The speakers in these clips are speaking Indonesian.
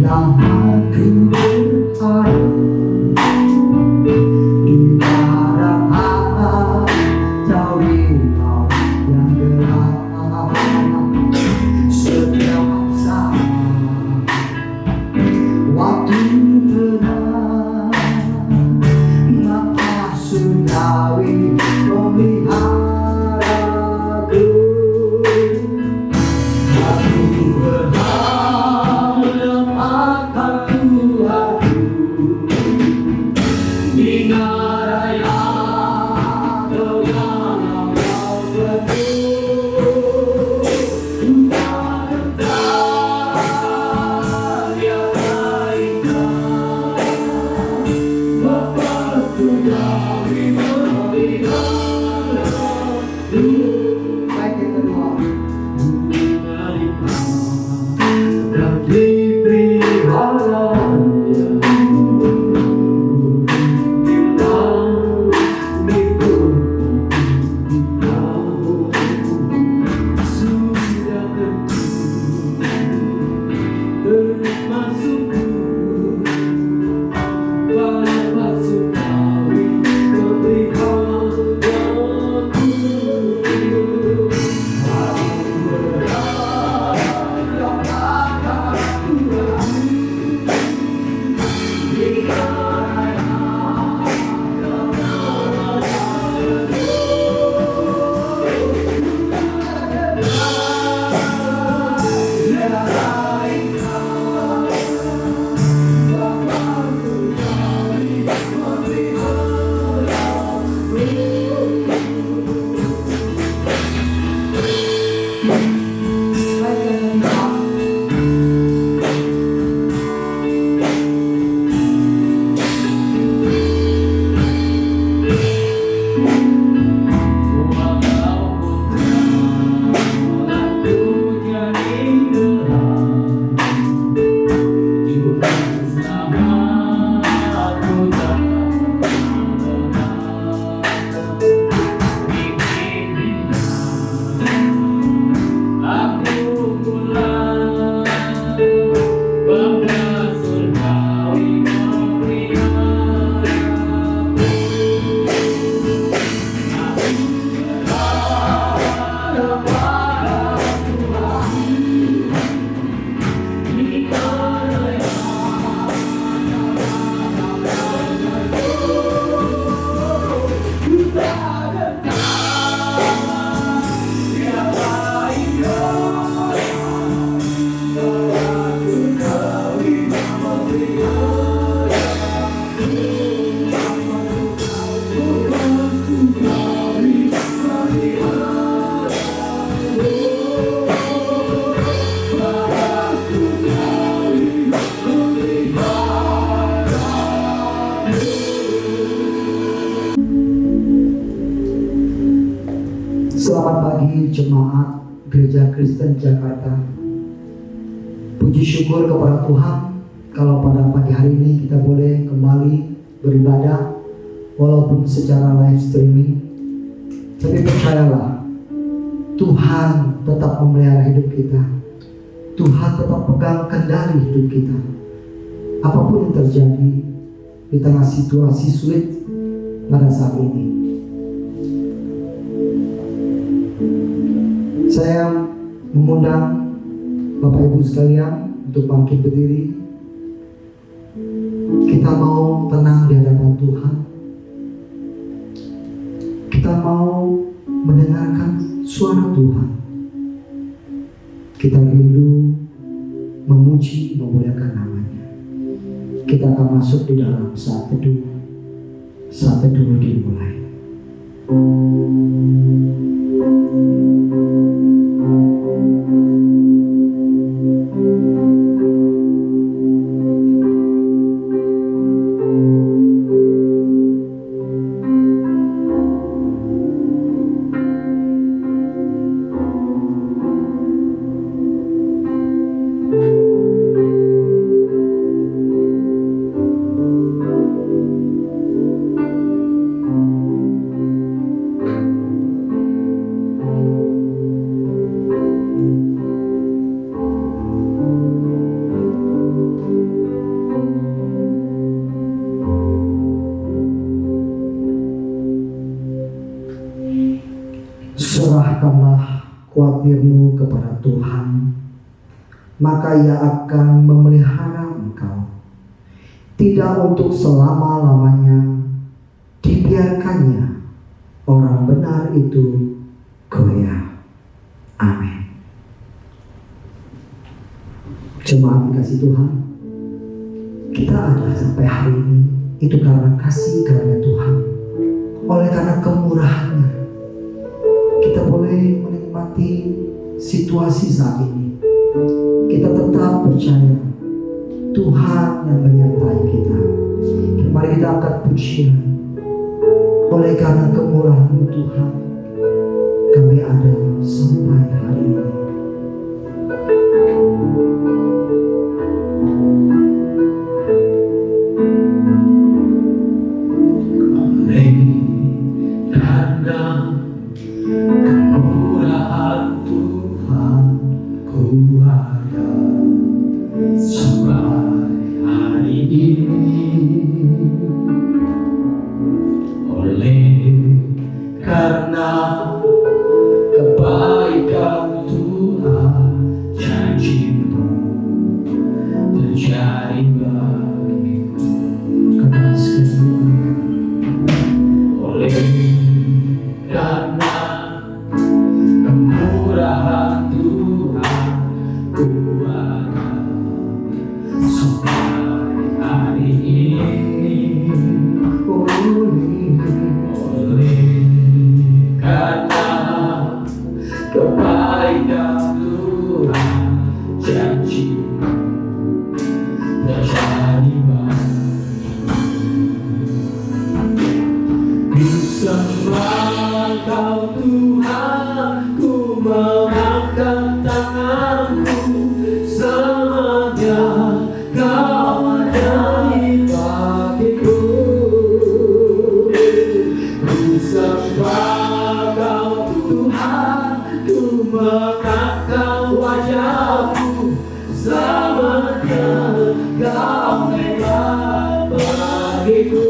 Lama ku berharap di barat terminal yang gelap. Setiap saat waktu tenang, mata surgawi memeliharaku. Aku berharap akan Tuhanku di raya dalam waktu. Selamat pagi jemaat Gereja Kristen Jakarta. Puji syukur kepada Tuhan kalau pada pagi hari ini kita boleh kembali beribadah walaupun secara live streaming. Tapi percayalah, Tuhan tetap memelihara hidup kita. Tuhan tetap pegang kendali hidup kita. Apapun yang terjadi di tengah situasi sulit pada saat ini. Saya mengundang Bapak Ibu sekalian untuk bangkit berdiri. Kita mau tenang di hadapan Tuhan. Kita mau mendengarkan suara Tuhan. Kita rindu memuji, memuliakan namanya. Kita akan masuk di dalam saat teduh. Saat teduh dimulai. serahkanlah khawatirmu kepada Tuhan, maka Ia akan memelihara engkau. Tidak untuk selama-lamanya dibiarkannya orang benar itu goyah. Amin. Jemaat dikasih Tuhan, kita ada sampai hari ini itu karena kasih karunia Tuhan. Oleh karena kemurahannya, kita boleh menikmati situasi saat ini. Kita tetap percaya Tuhan yang menyertai kita. Mari kita angkat pujian. Oleh karena kemurahan Tuhan, kami ada sampai hari ini. Oleh karena kemurahan Tuhan, kita ada sampai hari ini. Karena kemurahan Tuhan, ku ada sampai hari ini. Karena kebaikan Tuhan janji terjadi bagiku. Sebab Kau Tuhan, ku mengangkat tanganku, selamanya Kau ajaib bagiku. Sebab Kau Tuhan, mengangkat wajahmu, selamanya Kau hebat bagiku.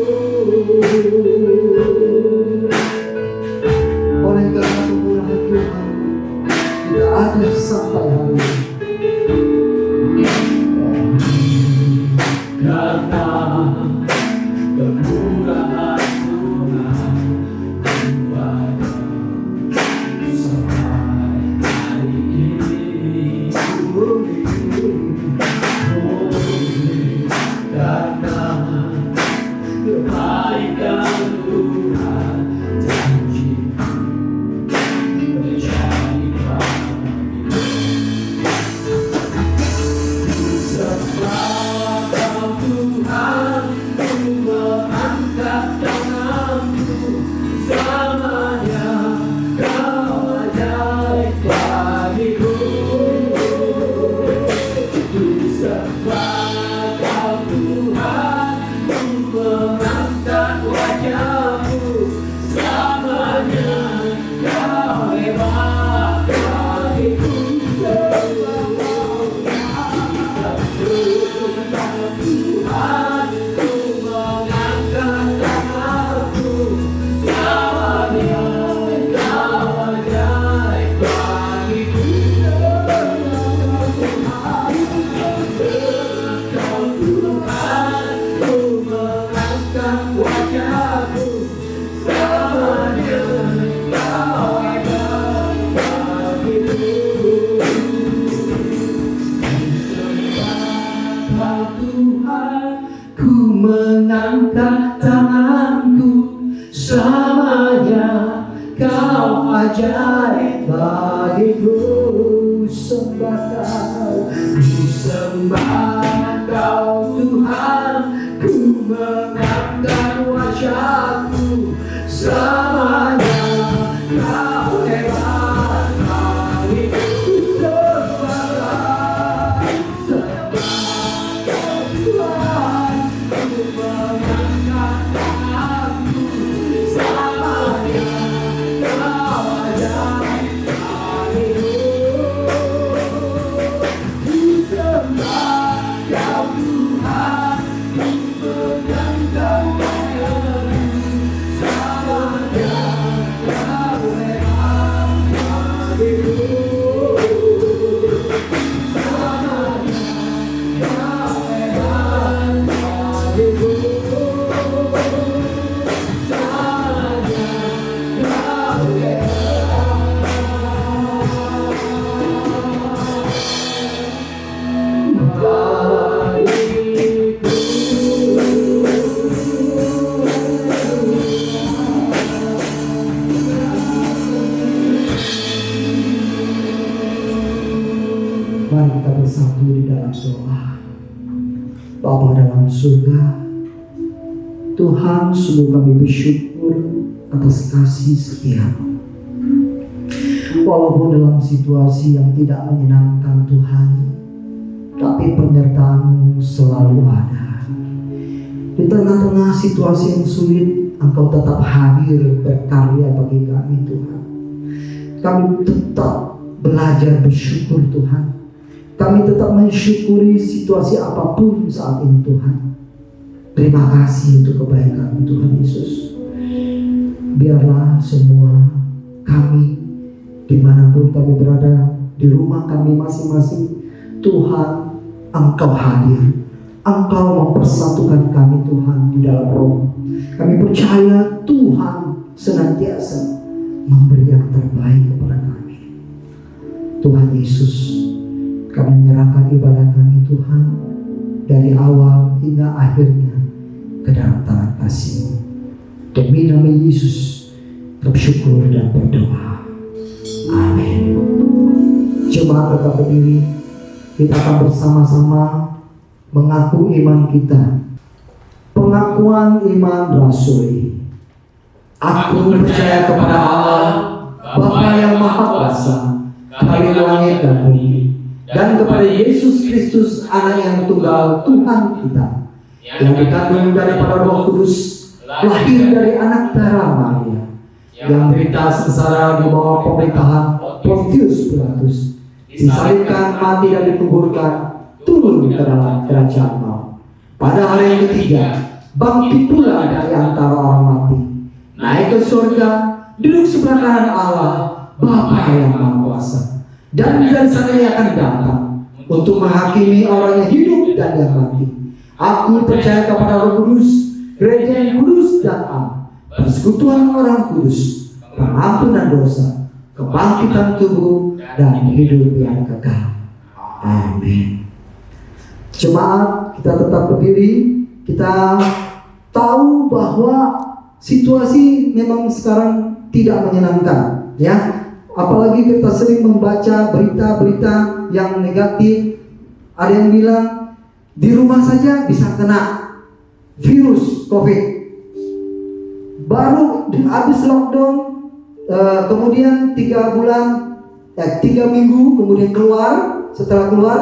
Tuhan, ku mengangkat tanganku, selamanya Kau ajaib bagiku. Wajahmu, selamanya Kau hebat bagiku. Kau Tuhan, ku mengangkat tanganku, selamanya Kau ajaib bagiku. Sembah Kau, ku sembah Kau Tuhan, ku mengangkat wajahku, selamanya Kau hebat bagiku. Sembah Kau Tuhan, ku mengangkat tanganku, selamanya Kau ajaib bagiku. Mari kita bersatu di dalam doa. Bapa dalam surga, Tuhan, sungguh kami bersyukur atas kasih setia-Mu. Walaupun dalam situasi yang tidak menyenangkan Tuhan, tapi penyertaan-Mu selalu ada. Di tengah-tengah situasi yang sulit, Engkau tetap hadir berkarya bagi kami Tuhan. Kami tetap belajar bersyukur Tuhan. Kami tetap mensyukuri situasi apapun saat ini Tuhan. Terima kasih untuk kebaikan Tuhan Yesus. Biarlah semua kami, dimanapun kami berada, di rumah kami masing-masing, Tuhan, Engkau hadir. Engkau mempersatukan kami Tuhan di dalam roh. Kami percaya Tuhan senantiasa memberi yang terbaik kepada kami. Tuhan Yesus, kami menyerahkan ibadah kami Tuhan, dari awal hingga akhirnya ke dalam tangan kasih-Mu. Demi nama Yesus, bersyukur dan berdoa. Amin. Jemaat tetap berdiri. Kita akan bersama-sama mengaku iman kita. Pengakuan iman rasuli. Aku percaya kepada Allah, Bapa yang Maha Kuasa, Kali langit dan bumi, dan kepada Yesus Kristus, Anak yang tunggal Tuhan kita, yang dikandung daripada Roh Kudus, lahir dari anak darah Maria, yang derita sengsara di bawah pemerintahan Pontius Pilatus, disalibkan, mati dan dikuburkan, turun ke dalam kerajaan maut. Pada hari yang ketiga, bangkit pula dari antara orang mati, naik ke surga, duduk sebelah kanan Allah, Bapa yang Maha Kuasa, dan dari sana Ia akan datang untuk menghakimi orang yang hidup dan yang mati. Aku percaya kepada Roh Kudus, gereja yang kudus dan am, persekutuan orang kudus, pengampunan dosa, kebangkitan tubuh, dan hidup yang kekal. Amin. Jemaat, kita tetap berdiri. Kita tahu bahwa situasi memang sekarang tidak menyenangkan, ya. Apalagi kita sering membaca berita-berita yang negatif. Ada yang bilang di rumah saja bisa kena virus COVID. Baru habis lockdown, kemudian 3 minggu kemudian keluar. Setelah keluar,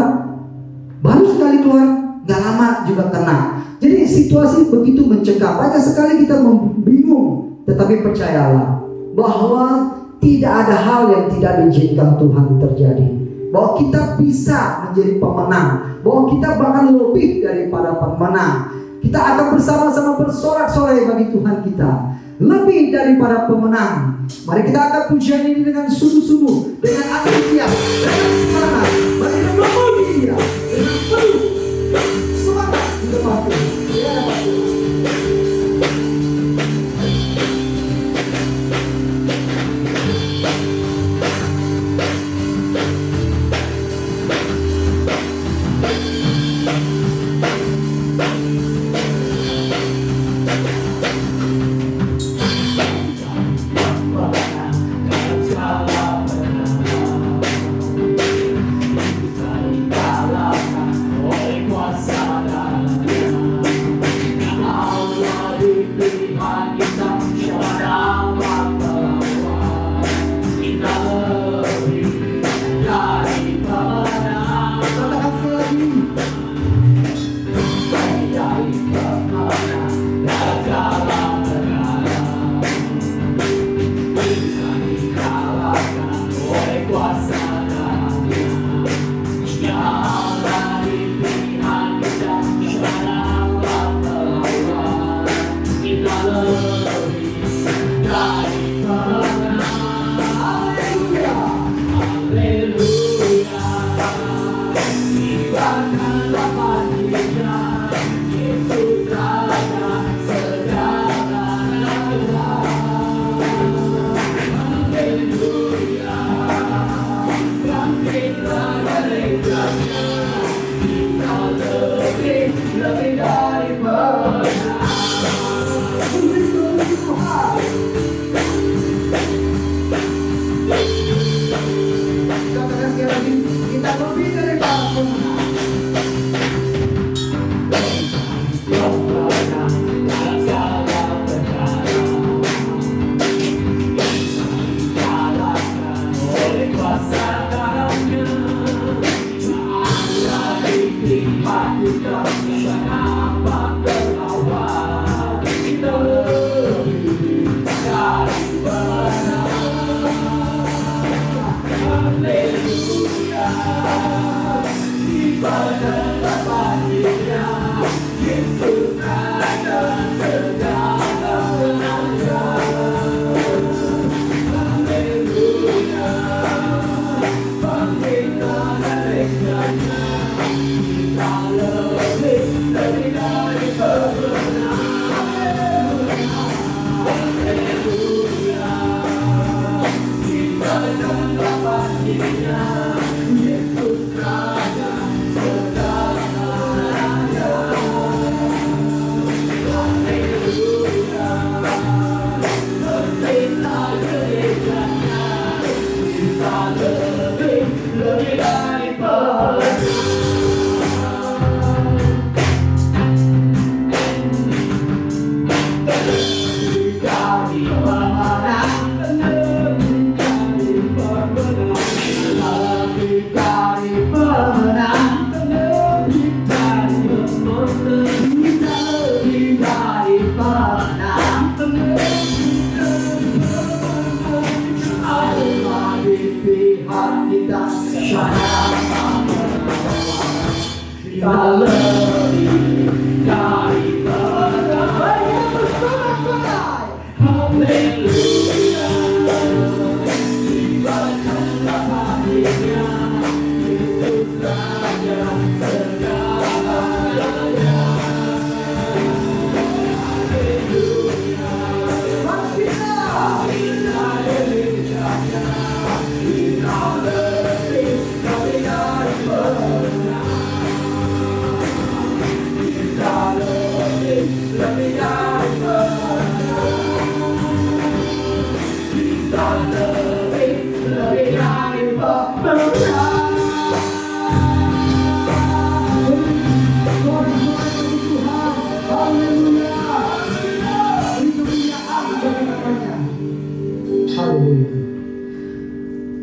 baru sekali keluar, gak lama juga kena. Jadi situasi begitu mencekam. Banyak sekali kita bingung. Tetapi percayalah bahwa tidak ada hal yang tidak diizinkan Tuhan terjadi. Bahwa kita bisa menjadi pemenang. Bahwa kita bahkan lebih daripada pemenang. Kita akan bersama-sama bersorak-sorai bagi Tuhan kita. Lebih daripada pemenang. Mari kita angkat pujian ini dengan sungguh-sungguh, dengan antusias, dengan semangat. Mari kita memuji Dia dengan penuh semangat di depan Tuhan.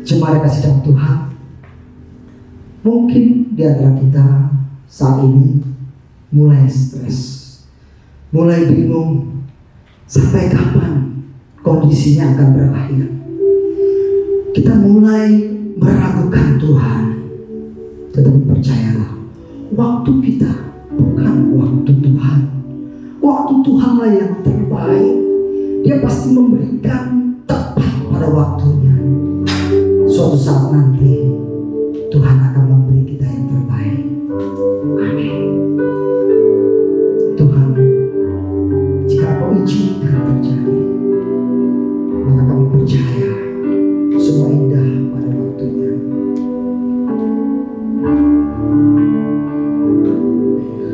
Jemaat kasih dalam Tuhan, mungkin di antara kita saat ini mulai stres, mulai bingung sampai kapan kondisinya akan berakhir. Kita mulai meragukan Tuhan, tetapi percayalah, waktu kita bukan waktu Tuhan. Waktu Tuhanlah yang terbaik. Dia pasti memberikan tepat pada waktunya. Suatu saat nanti Tuhan akan memberi kita yang terbaik. Amin. Tuhan, jika Kau izinkan terjadi, maka kami percaya semua indah pada waktunya.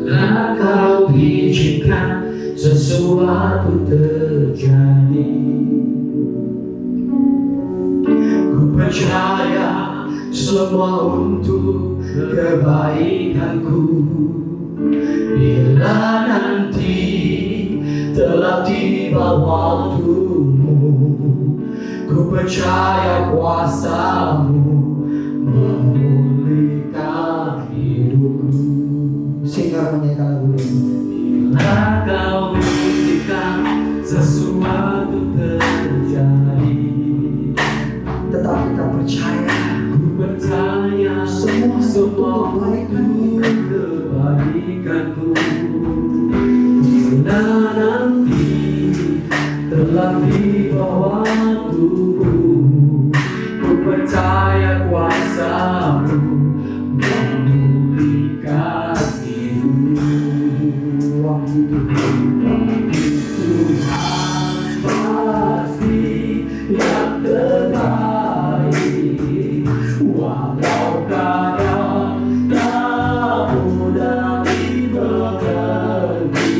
Bila Kau izinkan sesuatu terjadi, ku percaya semua untuk kebaikanku. Bila nanti telah tiba waktumu, ku percaya kuasa-Mu memulihkan hidupku. Sehingga menyanyikan lagu ini. Bila Kau izinkan sesuatu terjadi, Tetap kita percaya ku percaya semua untuk kebaikanku. Bila nanti telah tiba waktumu, ku percaya kuasa-Mu memulihkan hidupku. Tuhan pasti yang terbaik, walau kadang tak mudah dimengerti.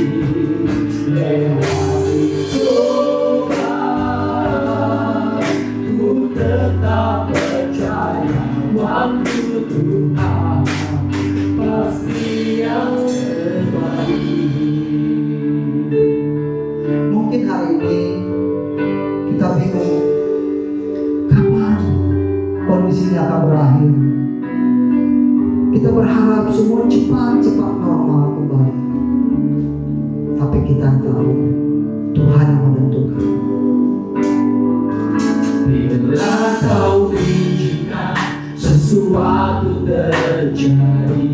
Lewati cobaan, ku tetap percaya waktu Tuhan pasti yang terbaik. mungkin hari ini kita bingung kapan kondisinya akan berakhir. Kita berharap semua cepat-cepat normal kembali, tapi kita tahu Tuhan yang menentukan. Bila Kau izinkan sesuatu terjadi,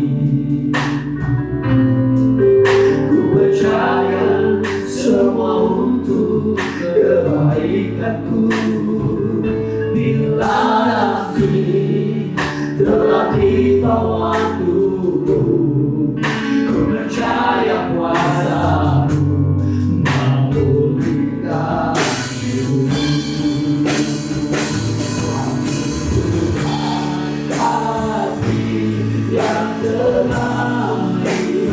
waktuku, ku percaya kuasa-Mu memulihkan hidupku. Kasih yang terbaik,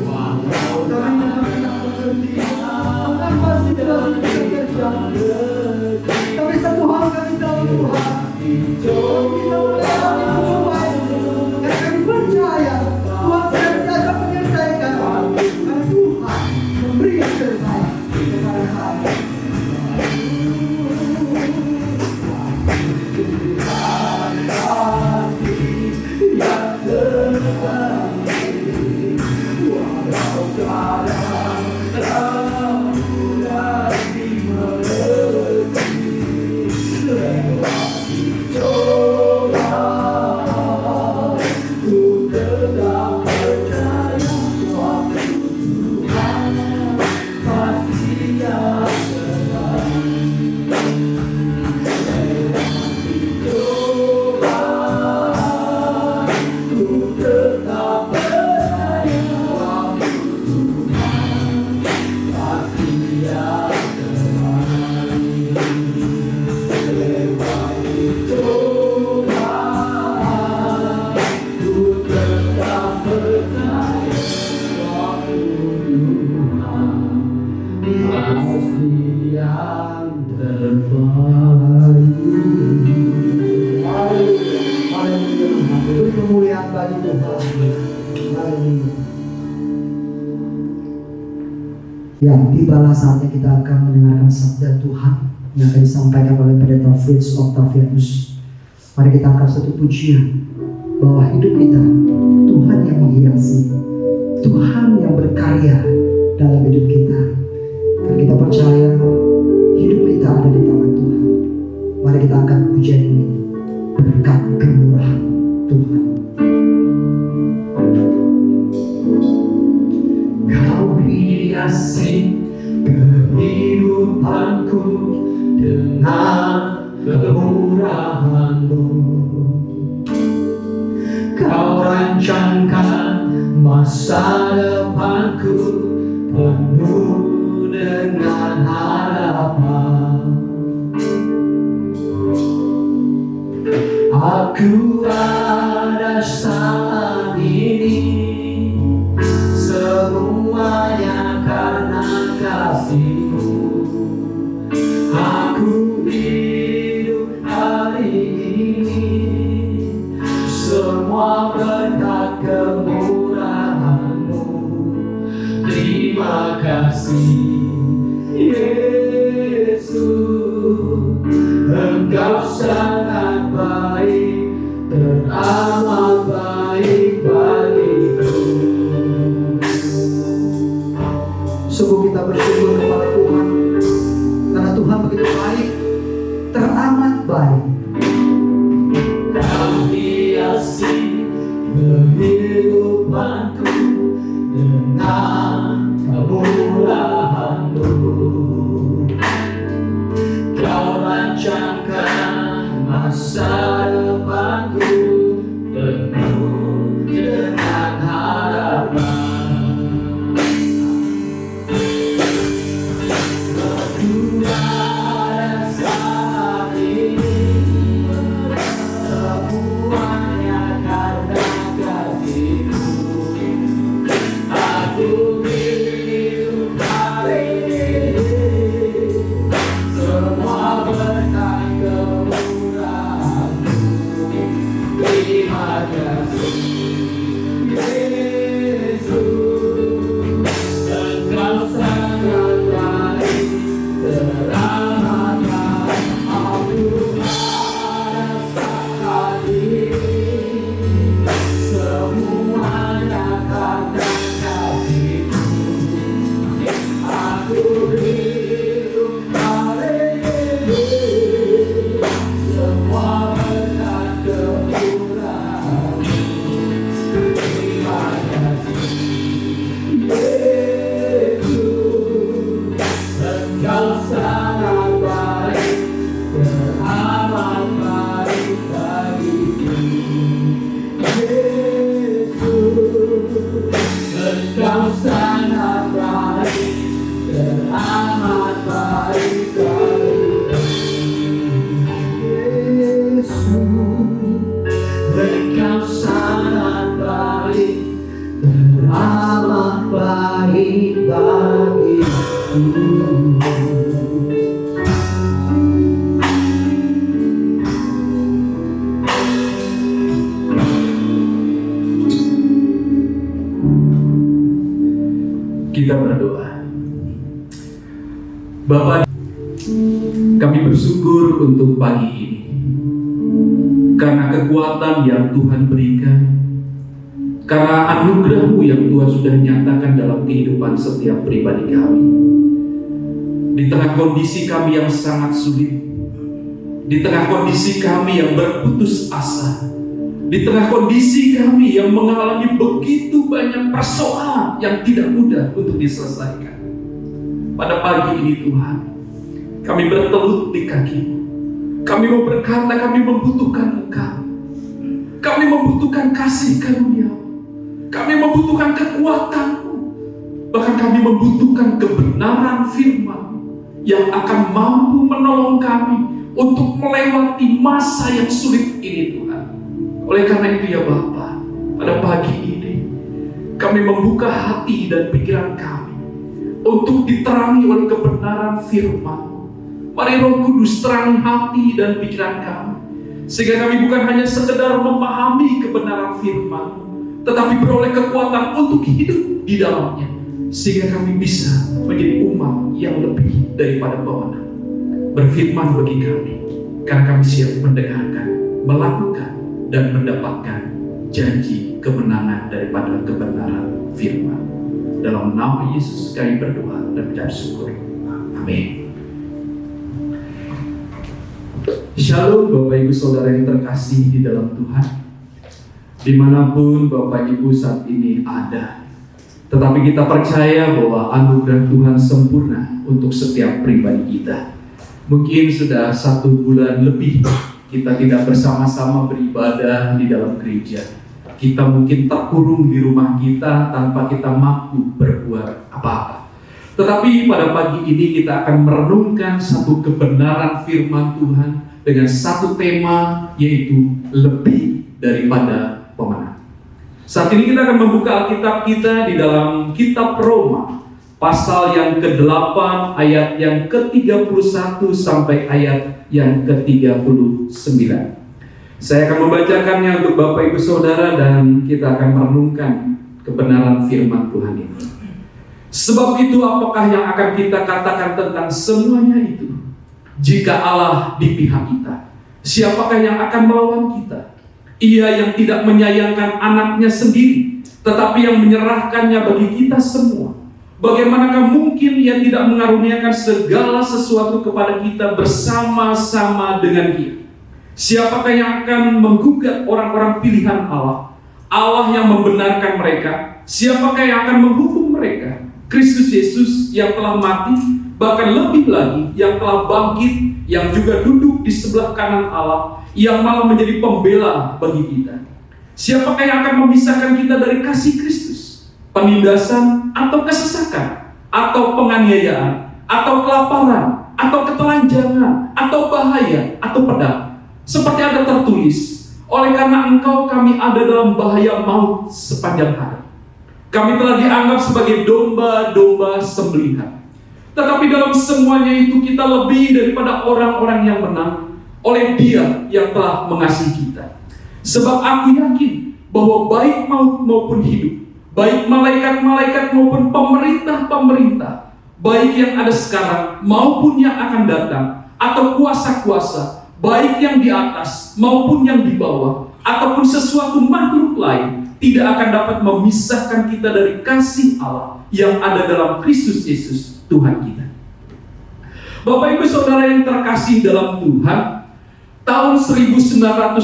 walau kami tak mengerti, masih dalam kekerjaan, Tapi satu hal kami tahu Tuhan, dan kami percaya Tuhan senantiasa menyertai kami, karena Tuhan memberi yang terbaik kepada kami. yang terbaik, walau kadang ragu lagi mengerti, lewati cobaan, ku tetap percaya waktu Tuhan pasti yang terbaik. Lewati cobaan, ku tetap percaya waktu Tuhan pasti yang terbaik. Lewati cobaan, ku tetap percaya waktu Tuhan pasti yang terbaik. Haleluya. Beri kemuliaan bagi Tuhan. Haleluya. Ya, tibalah saatnya kita akan mendengarkan sabda Tuhan yang akan disampaikan oleh Pendeta Fritz Octavianus. Mari kita angkat satu pujian bahwa hidup kita Tuhan yang menghiasi, Tuhan yang berkarya dalam hidup kita. Dan kita percaya hidup kita ada di tangan Tuhan. Mari kita angkat pujian ini berkat kemurahan Tuhan. Kau hiasi kehidupanku dengan kemurahan-Mu. Kau rancangkan masa depanku penuh dengan harapan. Aku ada saat ini, semuanya karena kasih-Mu. Aku hidup hari ini, semua berkat kemurahan-Mu. Terima kasih Yesus, Engkau sangat baik, teramat baik bagiku. Sungguh kita bersyukur kepada Tuhan, karena Tuhan begitu baik, teramat baik. Kau hiasi kehidupanku dengan kemurahan-Mu. Kau rancangkan masa depanku penuh dengan harapan. Aku ada saat ini, semuanya karena kasih-Mu. Aku hidup hari ini, semua berkat kemurahan-Mu. Kita berdoa. Bapa, kami bersyukur untuk pagi ini karena kekuatan yang Tuhan berikan, karena anugerah-Mu yang Tuhan sudah nyatakan dalam kehidupan setiap pribadi kami. Di tengah kondisi kami yang sangat sulit, di tengah kondisi kami yang berputus asa, di tengah kondisi kami yang mengalami begitu banyak persoalan yang tidak mudah untuk diselesaikan. Pada pagi ini Tuhan, kami bertelut di kaki-Mu. Kami mau berkata kami membutuhkan Engkau. Kami membutuhkan kasih karunia. Kami membutuhkan kekuatan-Mu. Bahkan kami membutuhkan kebenaran firman yang akan mampu menolong kami untuk melewati masa yang sulit ini Tuhan. Oleh karena itu ya Bapa, pada pagi ini kami membuka hati dan pikiran kami untuk diterangi oleh kebenaran firman. Mari Roh Kudus terangi hati dan pikiran kami, sehingga kami bukan hanya sekedar memahami kebenaran firman, tetapi beroleh kekuatan untuk hidup di dalamnya, sehingga kami bisa menjadi umat yang lebih daripada pemenang. Berfirman bagi kami, karena kami siap mendengarkan, melakukan, dan mendapatkan janji kemenangan daripada kebenaran firman. Dalam nama Yesus kami berdoa dan mengucap syukur. Amin. Shalom Bapak Ibu Saudara yang terkasih di dalam Tuhan, dimanapun Bapak Ibu saat ini ada. Tetapi kita percaya bahwa anugerah Tuhan sempurna untuk setiap pribadi kita. Mungkin sudah 1 bulan lebih kita tidak bersama-sama beribadah di dalam gereja. Kita mungkin terkurung di rumah kita tanpa kita mampu berbuat apa-apa. Tetapi pada pagi ini kita akan merenungkan satu kebenaran firman Tuhan dengan satu tema, yaitu lebih daripada pemenang. Saat ini kita akan membuka Alkitab kita di dalam kitab Roma, pasal yang ke-8 ayat yang ke-31 sampai ayat yang ke-39. Saya akan membacakannya untuk Bapak Ibu Saudara dan kita akan merenungkan kebenaran firman Tuhan ini. Sebab itu apakah yang akan kita katakan tentang semuanya itu? Jika Allah di pihak kita, siapakah yang akan melawan kita? Ia yang tidak menyayangkan anaknya sendiri, tetapi yang menyerahkannya bagi kita semua. Bagaimanakah mungkin Ia tidak mengaruniakan segala sesuatu kepada kita bersama-sama dengan Dia? Siapakah yang akan menggugat orang-orang pilihan Allah? Allah yang membenarkan mereka. Siapakah yang akan menghukum mereka? Kristus Yesus yang telah mati, bahkan lebih lagi yang telah bangkit, yang juga duduk di sebelah kanan Allah, yang malah menjadi pembela bagi kita. Siapakah yang akan memisahkan kita dari kasih Kristus? Penindasan atau kesesakan, atau penganiayaan, atau kelaparan, atau ketelanjangan, atau bahaya, atau pedang. Seperti ada tertulis, oleh karena engkau kami ada dalam bahaya maut sepanjang hari. Kami telah dianggap sebagai domba-domba sembelihan. Tetapi dalam semuanya itu kita lebih daripada orang-orang yang menang oleh Dia yang telah mengasihi kita. Sebab aku yakin bahwa baik maut maupun hidup, baik malaikat-malaikat maupun pemerintah-pemerintah, baik yang ada sekarang maupun yang akan datang, atau kuasa-kuasa, baik yang di atas maupun yang di bawah, ataupun sesuatu makhluk lain, tidak akan dapat memisahkan kita dari kasih Allah yang ada dalam Kristus Yesus Tuhan kita. Bapak Ibu Saudara yang terkasih dalam Tuhan, tahun 1985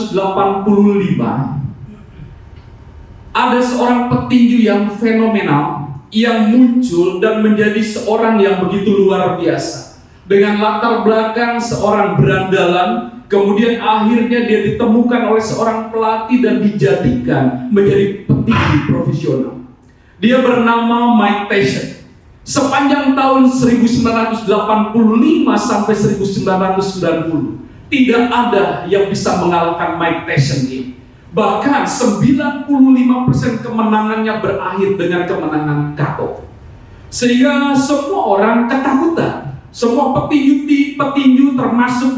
ada seorang petinju yang fenomenal yang muncul dan menjadi seorang yang begitu luar biasa. Dengan latar belakang seorang berandalan, kemudian akhirnya dia ditemukan oleh seorang pelatih dan dijadikan menjadi petinju profesional. Dia bernama Mike Tyson. Sepanjang tahun 1985 sampai 1990, tidak ada yang bisa mengalahkan Mike Tyson ini. Bahkan 95% kemenangannya berakhir dengan kemenangan KO. Sehingga semua orang ketakutan. Semua petinju termasuk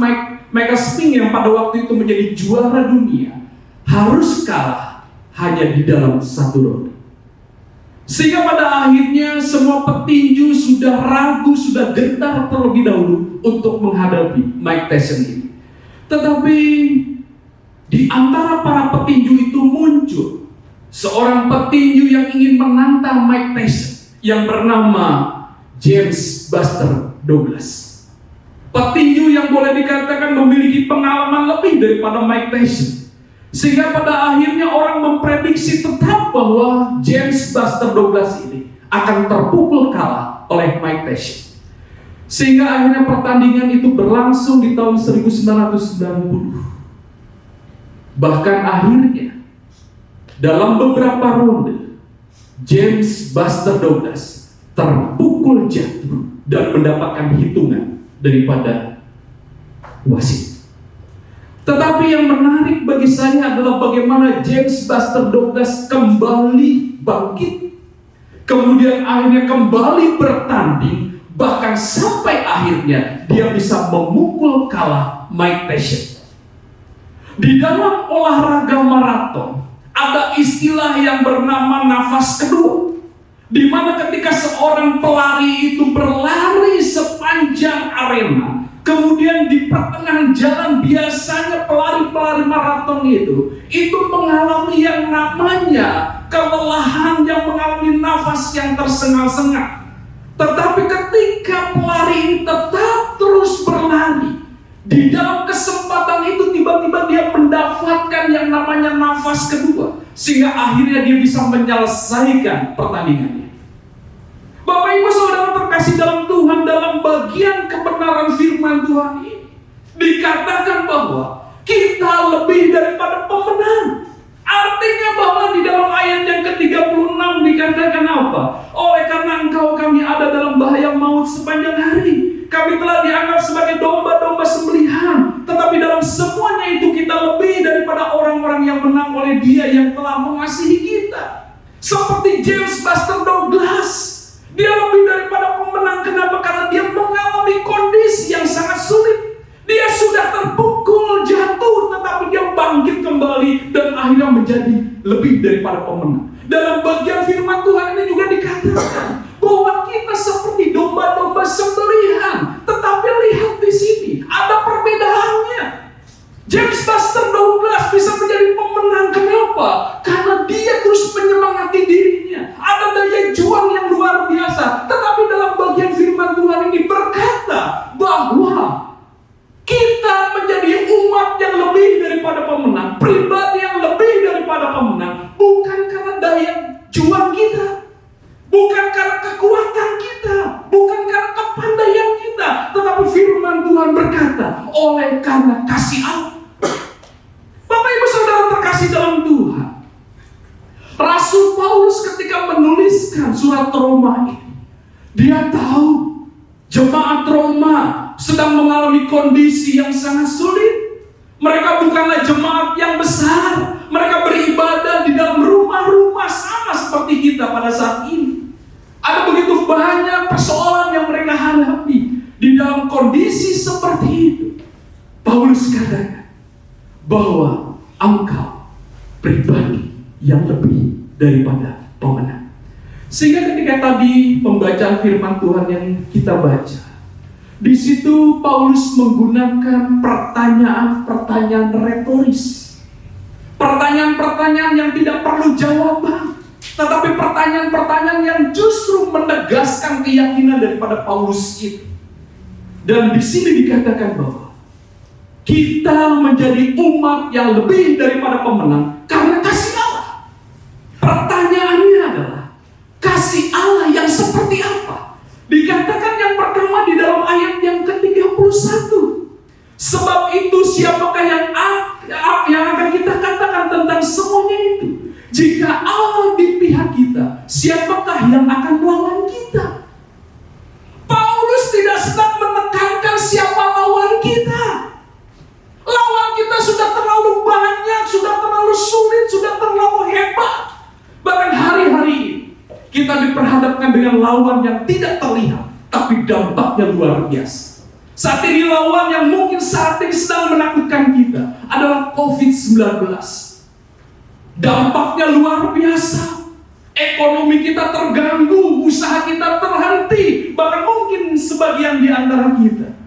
Michael Spink yang pada waktu itu menjadi juara dunia harus kalah hanya di dalam satu ronde. Sehingga pada akhirnya semua petinju sudah ragu, sudah gentar terlebih dahulu untuk menghadapi Mike Tyson ini. Tetapi di antara para petinju itu muncul seorang petinju yang ingin menantang Mike Tyson yang bernama James Buster Douglas. Petinju yang boleh dikatakan memiliki pengalaman lebih daripada Mike Tyson. Sehingga pada akhirnya orang memprediksi tetap bahwa James Buster Douglas ini akan terpukul kalah oleh Mike Tyson. Sehingga akhirnya pertandingan itu berlangsung di tahun 1990. Bahkan akhirnya dalam beberapa ronde James Buster Douglas terpukul jatuh dan mendapatkan hitungan daripada wasit. Tetapi yang menarik bagi saya adalah bagaimana James Buster Douglas kembali bangkit, kemudian akhirnya kembali bertanding, bahkan sampai akhirnya dia bisa memukul kalah Mike Tyson. Di dalam olahraga maraton ada istilah yang bernama nafas kedua, di mana ketika seorang pelari itu berlari sepanjang arena, kemudian di pertengahan jalan biasanya pelari-pelari maraton itu mengalami yang namanya kelelahan, yang mengalami nafas yang tersengal-sengal. Tetapi ketika pelari ini tetap terus berlari, di dalam kesempatan itu tiba-tiba dia mendapatkan yang namanya nafas kedua, sehingga akhirnya dia bisa menyelesaikan pertandingannya. Bapak Ibu Saudara terkasih dalam Tuhan, dalam bagian kebenaran firman Tuhan ini dikatakan bahwa kita lebih daripada pemenang. Artinya bahwa di dalam ayat yang ke-36 dikatakan apa? Oleh karena engkau kami ada dalam bahaya maut sepanjang hari, kami telah dianggap sebagai domba-domba sembelihan, tetapi dalam semuanya itu kita lebih daripada orang-orang yang menang oleh Dia yang telah mengasihi kita. Seperti James Buster Douglas, dia lebih daripada pemenang. Kenapa? Karena dia mengalami kondisi yang sangat sulit. Dia sudah terpukul, jatuh, tetapi dia bangkit kembali dan akhirnya menjadi lebih daripada pemenang. Dalam bagian firman Tuhan ini juga dikatakan bahwa kita seperti domba-domba sembelihan. Tetapi lihat di sini ada perbedaannya. James Buster Douglas bisa menjadi pemenang. Kenapa? Karena dia terus menyemangati dirinya. Ada daya juang yang luar biasa. Tetapi dalam bagian firman Tuhan ini berkata bahwa kita menjadi umat yang lebih daripada pemenang, pribadi yang lebih daripada pemenang, bukan karena daya juang kita, bukan karena kekuatan kita, bukan karena kepandaian kita, tetapi firman Tuhan berkata, oleh karena kasih Allah. Bapak Ibu Saudara terkasih dalam Tuhan, Rasul Paulus ketika menuliskan surat Roma ini, dia tahu jemaat Roma sedang mengalami kondisi yang sangat sulit. Mereka bukanlah jemaat yang besar. Mereka beribadah di dalam rumah-rumah sama seperti kita pada saat ini. Ada begitu banyak persoalan yang mereka hadapi. Di dalam kondisi seperti itu, Paulus katakan bahwa engkau pribadi yang lebih daripada pemenang. Sehingga ketika tadi pembacaan firman Tuhan yang kita baca, di situ Paulus menggunakan pertanyaan-pertanyaan retoris, pertanyaan-pertanyaan yang tidak perlu jawaban, tetapi pertanyaan-pertanyaan yang justru menegaskan keyakinan daripada Paulus itu. Dan di sini dikatakan bahwa kita menjadi umat yang lebih daripada pemenang karena kasih Allah. Pertanyaannya adalah, kasih Allah yang seperti apa? Dikatakan yang pertama di dalam ayat yang ke-31. Sebab itu siapakah yang akan kita katakan tentang semuanya itu? Jika Allah di pihak kita, siapakah yang akan melawan kita? Paulus tidak sedang menekankan siapa lawan kita. Lawan kita sudah terlalu banyak, sudah terlalu sulit, sudah terlalu hebat. Bahkan hari-hari ini kita kita diperhadapkan dengan lawan yang tidak terlihat, tapi dampaknya luar biasa. Saat ini lawan yang mungkin saat ini sedang menakutkan kita adalah COVID-19. Dampaknya luar biasa. Ekonomi kita terganggu, usaha kita terhenti, bahkan mungkin sebagian di antara kita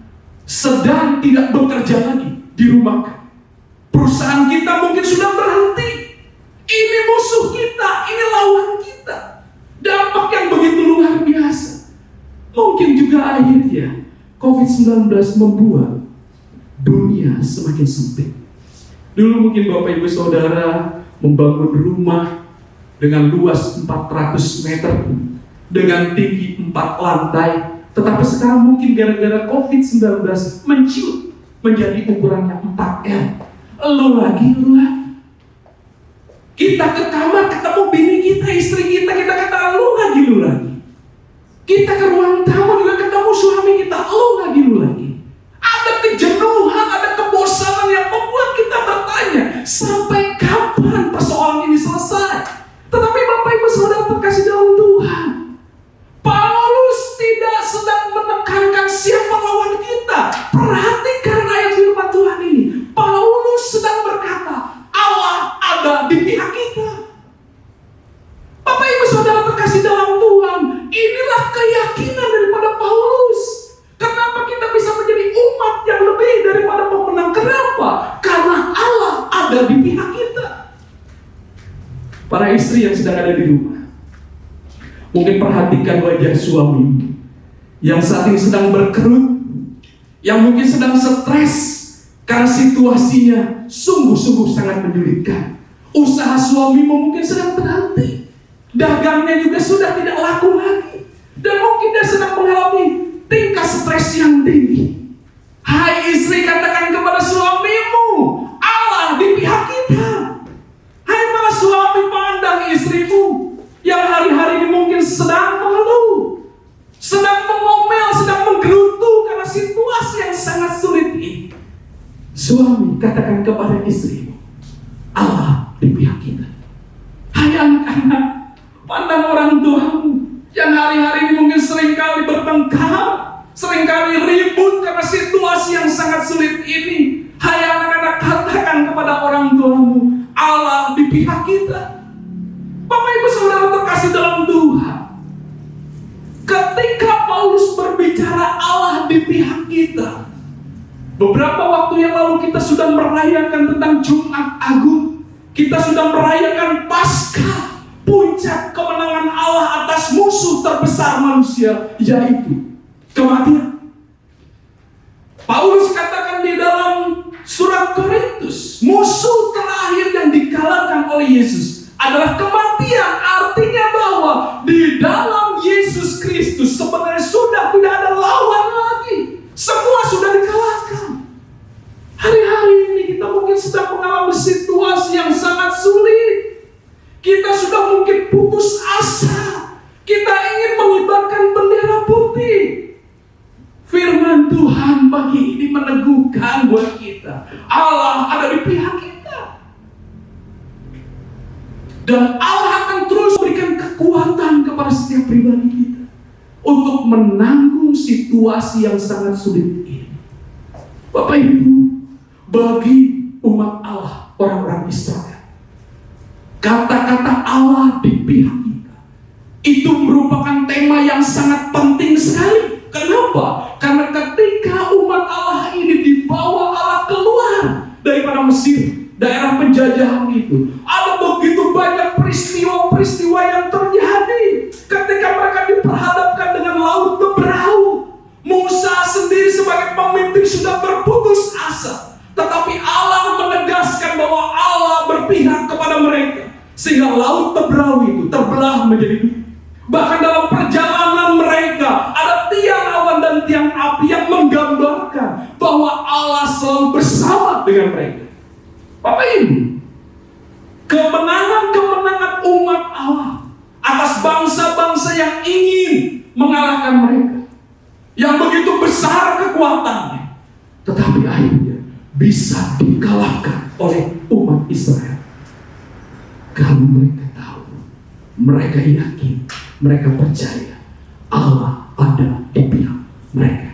sedang tidak bekerja lagi, dirumahkan. Perusahaan kita mungkin sudah berhenti. Ini musuh kita, ini lawan kita. Dampak yang begitu luar biasa. Mungkin juga akhirnya COVID-19 membuat dunia semakin sempit. Dulu mungkin Bapak Ibu Saudara membangun rumah dengan luas 400 meter, dengan tinggi 4 lantai. Tetapi sekarang mungkin gara-gara COVID-19 menciut menjadi ukurannya 4L. Lu lagi. Kita ke kamar ketemu bini kita, istri kita kata lu lagi. Kita ke ruang tamu juga ketemu suami kita, lu lagi. Ada kejenuhan, ada kebosanan yang membuat kita bertanya, sampai kapan persoalan ini selesai? Tetapi Bapak Ibu Saudara terkasih dalam Tuhan, Paulus tidak sedang menekankan siapa lawan kita. Perhatikan ayat firman Tuhan ini. Paulus sedang berkata, Allah ada di pihak kita. Bapak Ibu Saudara terkasih dalam Tuhan, inilah keyakinan daripada Paulus. Kenapa kita bisa menjadi umat yang lebih daripada pemenang? Kenapa? Karena Allah ada di pihak kita. Para istri yang sedang ada di rumah, mungkin perhatikan wajah suami yang saat ini sedang berkerut, yang mungkin sedang stres karena situasinya sungguh-sungguh sangat menyulitkan. Usaha suamimu mungkin sedang terhenti, dagangnya juga sudah tidak laku lagi, dan mungkin dia sedang mengalami tingkat stres yang tinggi. Hai istri, katakan kepada suamimu, Allah di pihak kita. Hai para suami, pandang istrimu yang hari-hari ini mungkin sedang mengeluh, sedang mengomel, sedang menggerutu karena situasi yang sangat sulit ini. Suami, katakan kepada istrimu, Allah di pihak kita. Hai anak-anak, pandang orang tuamu yang hari-hari ini mungkin seringkali bertengkar, seringkali ribut karena situasi yang sangat sulit ini. Hai anak-anak, katakan kepada orang tuamu, Allah di pihak kita. Bapak Ibu Saudara terkasih dalam Tuhan, ketika Paulus berbicara Allah di pihak kita, beberapa waktu yang lalu kita sudah merayakan tentang Jumat Agung. Kita sudah merayakan Paskah, puncak kemenangan Allah atas musuh terbesar manusia, yaitu kematian. Paulus katakan di dalam surat Korintus, musuh terakhir yang dikalahkan oleh Yesus adalah kematian. Artinya bahwa di dalam Yesus Kristus sebenarnya sudah tidak ada lawan lagi. Semua sudah dikalahkan. Hari-hari ini kita mungkin sedang mengalami situasi yang sangat sulit. Kita sudah mungkin putus asa. Kita ingin mengibarkan bendera putih. Firman Tuhan pagi ini meneguhkan buat kita, Allah ada di pihak kita. Dan Allah akan terus berikan kekuatan kepada setiap pribadi kita untuk menanggung situasi yang sangat sulit ini. Bapak Ibu, bagi umat Allah, orang-orang Israel, kata-kata Allah di pihak kita itu merupakan tema yang sangat penting sekali. Kenapa? Karena ketika umat Allah ini dibawa Allah keluar daripada Mesir, daerah penjajahan itu, ada begitu banyak peristiwa-peristiwa yang terjadi. Ketika mereka diperhadapkan dengan laut berau, Musa sendiri sebagai pemimpin sudah berputus asa, tetapi Allah menegaskan bahwa Allah berpihak kepada mereka, sehingga laut berau itu terbelah menjadi dua. Bahkan dalam perjalanan mereka ada tiang awan dan tiang api yang menggambarkan bahwa Allah selalu bersama dengan mereka. Bapak Ibu, kemenangan-kemenangan umat Allah atas bangsa-bangsa yang ingin mengalahkan mereka, yang begitu besar kekuatannya, tetapi akhirnya bisa dikalahkan oleh umat Israel. Kalau mereka tahu, mereka yakin mereka percaya Allah ada di pihak mereka.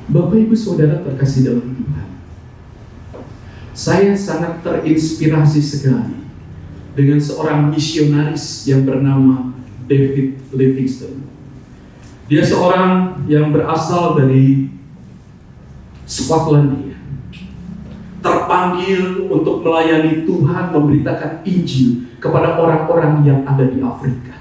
Bapak Ibu Saudara terkasih dalam Tuhan, saya sangat terinspirasi sekali dengan seorang misionaris yang bernama David Livingstone. Dia seorang yang berasal dari Skotlandia, terpanggil untuk melayani Tuhan, memberitakan Injil kepada orang-orang yang ada di Afrika.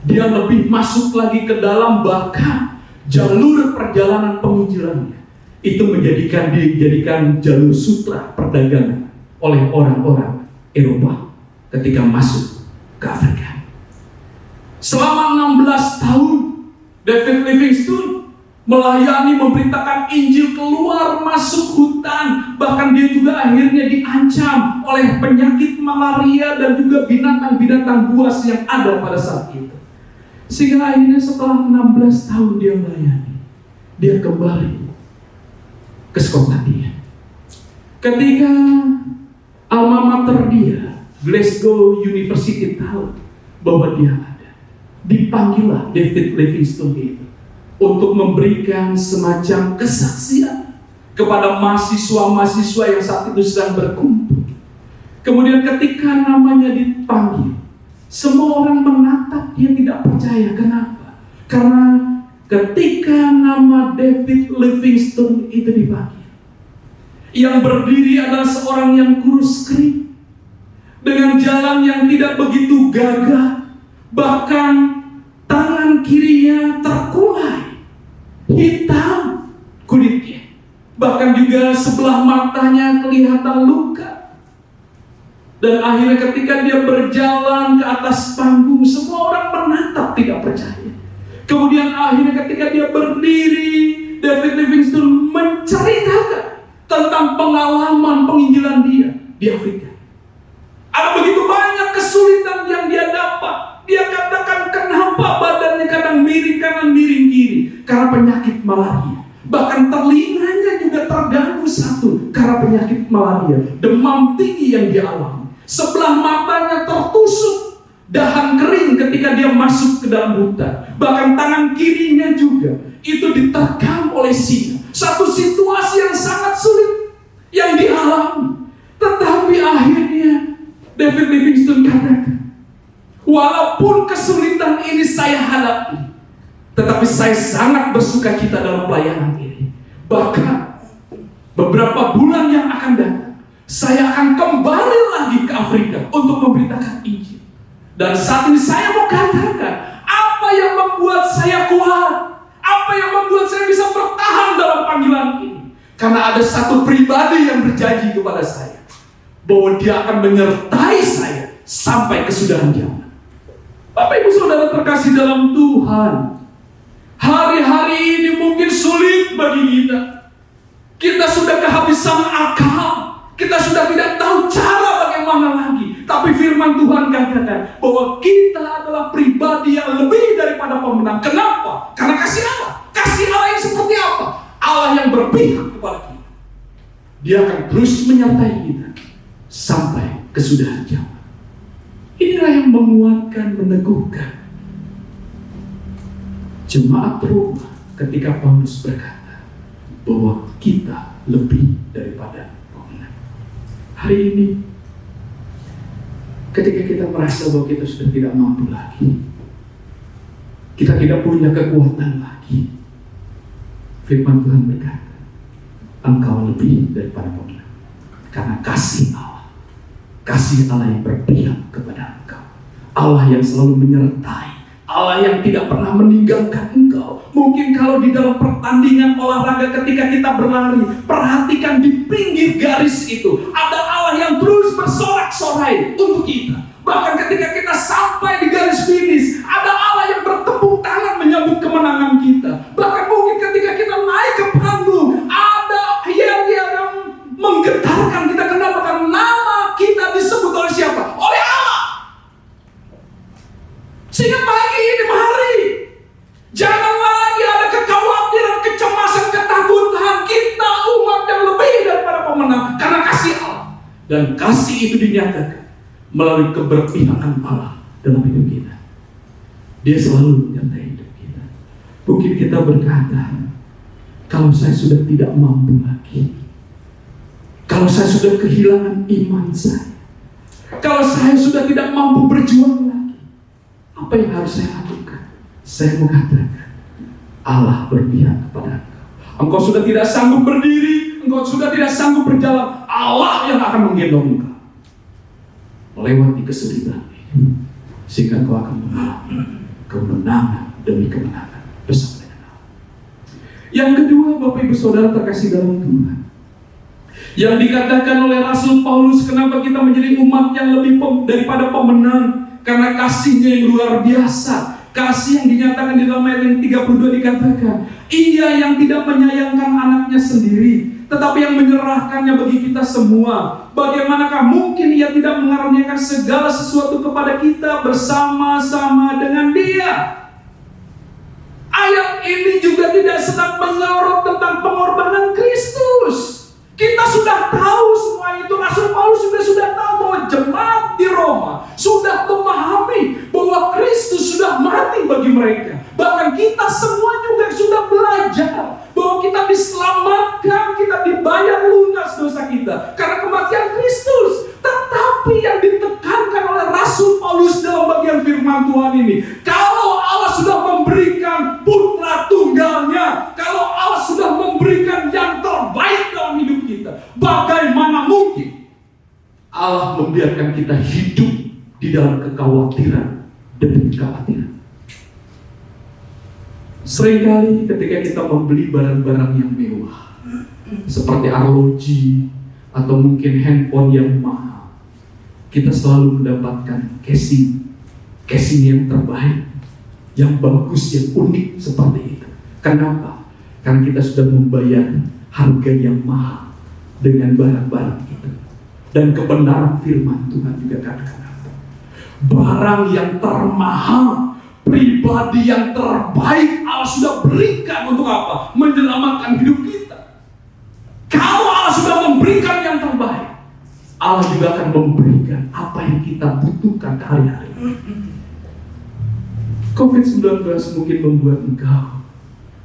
Dia lebih masuk lagi ke dalam, bahkan jalur perjalanan penginjilannya itu dijadikan jalur sutra perdagangan oleh orang-orang Eropa ketika masuk ke Afrika. Selama 16 tahun David Livingstone melayani, memberitakan Injil, keluar masuk hutan, bahkan dia juga akhirnya diancam oleh penyakit malaria dan juga binatang-binatang buas yang ada pada saat itu. Sehingga akhirnya setelah 16 tahun dia melayani, dia kembali ke Skotlandia. Ketika alma mater dia, Glasgow University, tahu bahwa dia ada, dipanggillah David Livingstone itu untuk memberikan semacam kesaksian kepada mahasiswa-mahasiswa yang saat itu sedang berkumpul. Kemudian ketika namanya dipanggil, semua orang menatap dia tidak percaya. Kenapa? Karena ketika nama David Livingstone itu dipanggil, yang berdiri adalah seorang yang kurus kering, dengan jalan yang tidak begitu gagah, bahkan tangan kirinya terkulai, hitam kulitnya, bahkan juga sebelah matanya kelihatan luka. Dan akhirnya ketika dia berjalan ke atas panggung, semua orang menatap tidak percaya. Kemudian akhirnya ketika dia berdiri, David Livingstone menceritakan tentang pengalaman penginjilan dia di Afrika. Ada begitu banyak kesulitan yang dia dapat. Dia katakan kenapa badannya kadang miring kanan miring kiri, karena penyakit malaria. Bahkan telinganya juga terganggu satu karena penyakit malaria. Demam tinggi yang dia alami. Sebelah matanya tertusuk dahan kering ketika dia masuk ke dalam hutan. Bahkan tangan kirinya juga itu diterkam oleh singa. Satu situasi yang sangat sulit yang dialami. Tetapi akhirnya David Livingstone katakan, walaupun kesulitan ini saya hadapi, tetapi saya sangat bersukacita dalam pelayanan ini. Bahkan beberapa bulan yang akan datang, saya akan kembali lagi ke Afrika untuk memberitakan Injil. Dan saat ini saya mau katakan, apa yang membuat saya kuat, apa yang membuat saya bisa bertahan dalam panggilan ini, karena ada satu pribadi yang berjanji kepada saya bahwa dia akan menyertai saya sampai kesudahan zaman. Bapak Ibu Saudara terkasih dalam Tuhan, hari-hari ini mungkin sulit bagi kita. Kita sudah kehabisan akal, kita sudah tidak tahu cara bagaimana lagi. Tapi firman Tuhan katakan bahwa kita adalah pribadi yang lebih daripada pemenang. Kenapa? Karena kasih Allah. Kasih Allah yang seperti apa? Allah yang berpihak kepada kita. Dia akan terus menyertai kita sampai kesudahan zaman. Inilah yang menguatkan, meneguhkan jemaat Roma ketika Paulus berkata bahwa kita lebih daripada pemenang. Hari ini ketika kita merasa bahwa kita sudah tidak mampu lagi, kita tidak punya kekuatan lagi, firman Tuhan berkata, engkau lebih daripada pemenang. Karena kasih Allah yang berpihak kepada engkau, Allah yang selalu menyertai, Allah yang tidak pernah meninggalkan engkau. Mungkin kalau di dalam pertandingan olahraga ketika kita berlari, perhatikan di pinggir garis itu ada Allah yang terus bersorak-sorai untuk kita. Bahkan ketika kita sampai di garis finish, ada Allah yang bertepuk tangan menyambut kemenangan kita. Bahkan mungkin ketika kita naik ke panggung, ada yang menggetarkan kita. Kenapa? Karena nama kita disebut oleh siapa? Oleh Allah. Sehingga pagi ini, mari jangan lagi ada kekhawatiran, kecemasan, ketakutan. Kita umat yang lebih daripada pemenang karena kasih Allah. Dan kasih itu dinyatakan melalui keberpihakan Allah dalam hidup kita. Dia selalu menyertai hidup kita. Mungkin kita berkata, kalau saya sudah tidak mampu lagi, kalau saya sudah kehilangan iman saya, kalau saya sudah tidak mampu berjuang lagi, apa yang harus saya lakukan? Saya mengatakan, Allah berpihak kepada engkau. Engkau sudah tidak sanggup berdiri, engkau sudah tidak sanggup berjalan, Allah yang akan menggendong engkau melewati kesulitan ini, sehingga engkau akan mengalami kemenangan demi kemenangan bersama dengan Allah. Yang kedua, Bapak Ibu Saudara terkasih dalam Tuhan, yang dikatakan oleh Rasul Paulus, kenapa kita menjadi umat yang lebih daripada pemenang? Karena kasihnya yang luar biasa. Kasih yang dinyatakan di dalam ayat yang 32 dikatakan, Ia yang tidak menyayangkan anaknya sendiri, tetapi yang menyerahkannya bagi kita semua. Bagaimanakah mungkin Ia tidak mengaruniakan segala sesuatu kepada kita bersama-sama dengan Dia? Ayat ini juga tidak sedang menyorot tentang pengorbanan Kristus. Kita sudah tahu semua itu. Rasul Paulus juga sudah tahu bahwa jemaat di Roma sudah memahami bahwa Kristus sudah mati bagi mereka. Bahkan kita semua juga sudah belajar bahwa kita diselamatkan, kita dibayar lunas dosa kita karena kematian Kristus. Tetapi yang ditekankan oleh Rasul Paulus dalam bagian firman Tuhan ini, kalau Allah sudah memberikan putra tunggalnya, kalau Allah sudah memberikan yang terbaik dalam hidup kita, bagaimana mungkin Allah membiarkan kita hidup di dalam kekhawatiran demi kekhawatiran? Seringkali ketika kita membeli barang-barang yang mewah, seperti arloji atau mungkin handphone yang mahal, kita selalu mendapatkan casing yang terbaik, yang bagus, yang unik seperti itu. Kenapa? Karena kita sudah membayar harga yang mahal dengan barang-barang itu. Dan kebenaran firman Tuhan juga katakan apa? Barang yang termahal, pribadi yang terbaik Allah sudah berikan untuk apa? Menyelamatkan hidup kita. Kalau Allah sudah memberikan yang terbaik, Allah juga akan memberikan apa yang kita butuhkan hari-hari. COVID-19 mungkin membuat engkau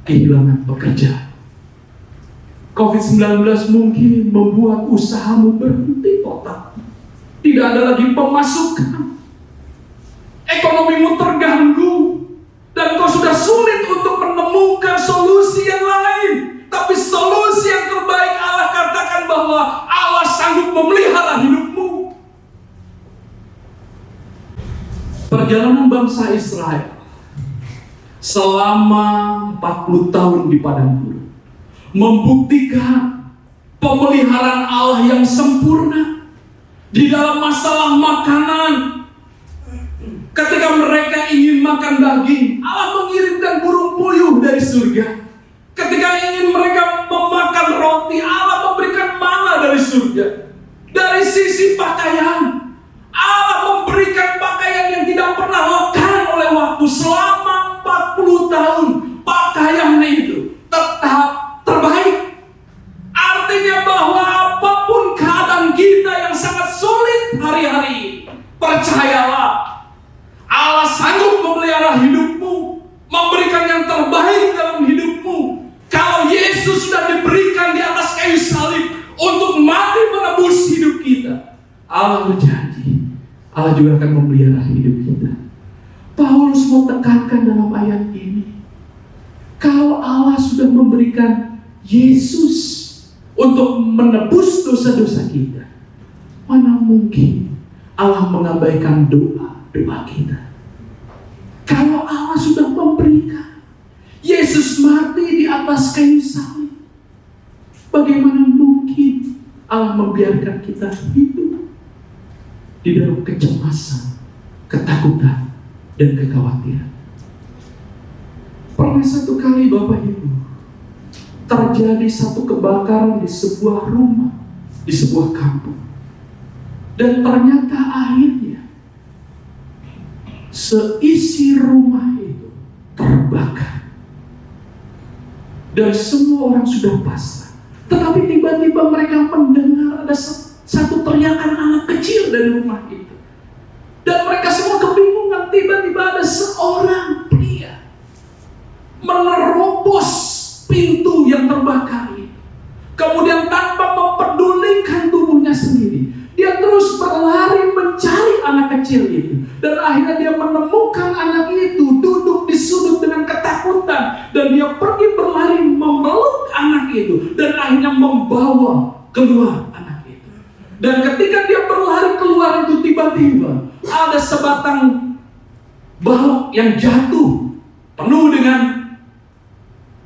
kehilangan pekerjaan. COVID-19 mungkin membuat usahamu berhenti total. Tidak ada lagi pemasukan. Ekonomimu terganggu. Dan kau sudah sulit untuk menemukan solusi yang lain. Tapi solusi yang terbaik Allah katakan bahwa Allah sanggup memelihara hidupmu. Perjalanan bangsa Israel selama 40 tahun di padang gurun membuktikan pemeliharaan Allah yang sempurna di dalam masalah makanan. Ketika mereka ingin makan daging, Allah mengirimkan burung puyuh dari surga. Ketika ingin mereka memakan roti, Allah memberikan mana dari surga. Dari sisi pakaian, Allah memberikan pakaian yang tidak pernah lekang oleh waktu. Selama 40 tahun pakaian itu tetap terbaik. Artinya bahwa apapun keadaan kita yang sangat sulit hari-hari ini, percayalah, Allah sanggup memelihara hidupmu, memberikan yang terbaik dalam hidupmu. Kalau Yesus sudah diberikan di atas kayu salib untuk mati menebus hidup kita, Allah berjanji, Allah juga akan memelihara hidup kita. Paulus mau tekankan dalam ayat ini, kalau Allah sudah memberikan Yesus untuk menebus dosa-dosa kita, mana mungkin Allah mengabaikan doa kita? Kalau Allah sudah memberikan Yesus mati di atas kayu salib, bagaimana mungkin Allah membiarkan kita hidup di dalam kecemasan, ketakutan, dan kekhawatiran? Pernah satu kali Bapak Ibu, terjadi satu kebakaran di sebuah rumah, di sebuah kampung. Dan ternyata akhirnya seisi rumah itu terbakar. Dan semua orang sudah pasrah. Tetapi tiba-tiba mereka mendengar ada satu teriakan anak kecil dari rumah itu. Dan mereka semua kebingungan. Tiba-tiba ada seorang pria menerobos pintu yang terbakar itu. Kemudian tanpa mempedulikan tubuhnya sendiri, dia terus berlari mencari anak kecil itu. Dan akhirnya dia menemukan anak itu duduk di sudut dengan ketakutan. Dan dia pergi berlari memeluk anak itu. Dan akhirnya membawa keluar anak itu. Dan ketika dia berlari keluar itu, tiba-tiba ada sebatang balok yang jatuh penuh dengan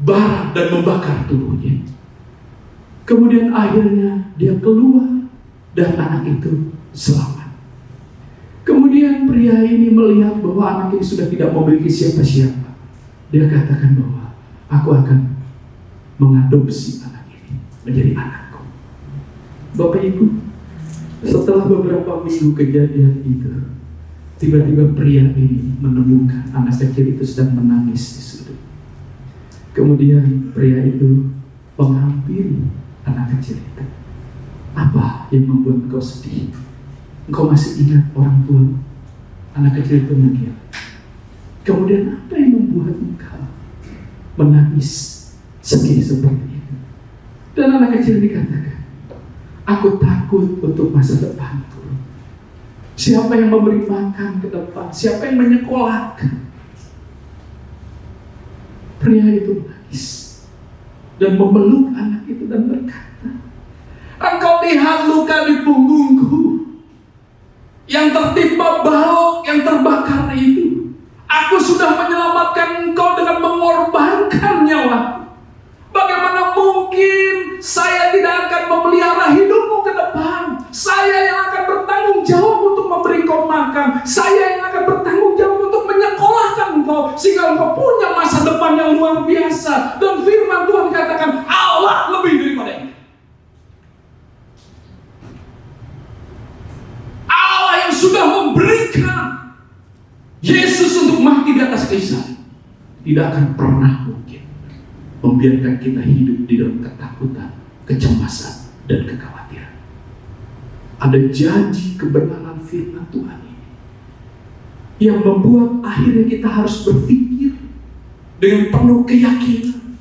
bara dan membakar tubuhnya. Kemudian akhirnya dia keluar dan anak itu selamat. Kemudian pria ini melihat bahwa anak ini sudah tidak memiliki siapa-siapa. Dia katakan bahwa aku akan mengadopsi anak ini menjadi anakku. Bapak Ibu, setelah beberapa minggu kejadian itu, tiba-tiba pria ini menemukan anak kecil itu sedang menangis di sudut. Kemudian pria itu menghampiri anak kecil itu. Apa yang membuat engkau sedih? Engkau masih ingat orang tua? Anak kecil itu menangis. Kemudian apa yang membuat engkau menangis sedih seperti itu? Dan anak kecil dikatakan, aku takut untuk masa depanku. Siapa yang memberi makan ke depan? Siapa yang menyekolahkan? Pria itu menangis dan memeluk anak itu dan berkata, engkau lihat luka di punggungku yang tertimpa balok yang terbakar itu. Aku sudah menyelamatkan engkau dengan mengorbankan nyawaku. Bagaimana mungkin saya tidak akan memelihara hidupmu ke depan? Saya yang akan bertanggung jawab untuk memberi kau makan. Saya yang akan bertanggung jawab untuk menyekolahkan engkau sehingga engkau punya masa depan yang luar biasa. Dan firman Tuhan katakan Allah lebih daripada itu. Allah yang sudah memberikan Yesus untuk mati di atas kayu salib tidak akan pernah mungkin membiarkan kita hidup di dalam ketakutan, kecemasan, dan kekhawatiran. Ada janji kebenaran firman Tuhan ini yang membuat akhirnya kita harus berpikir dengan penuh keyakinan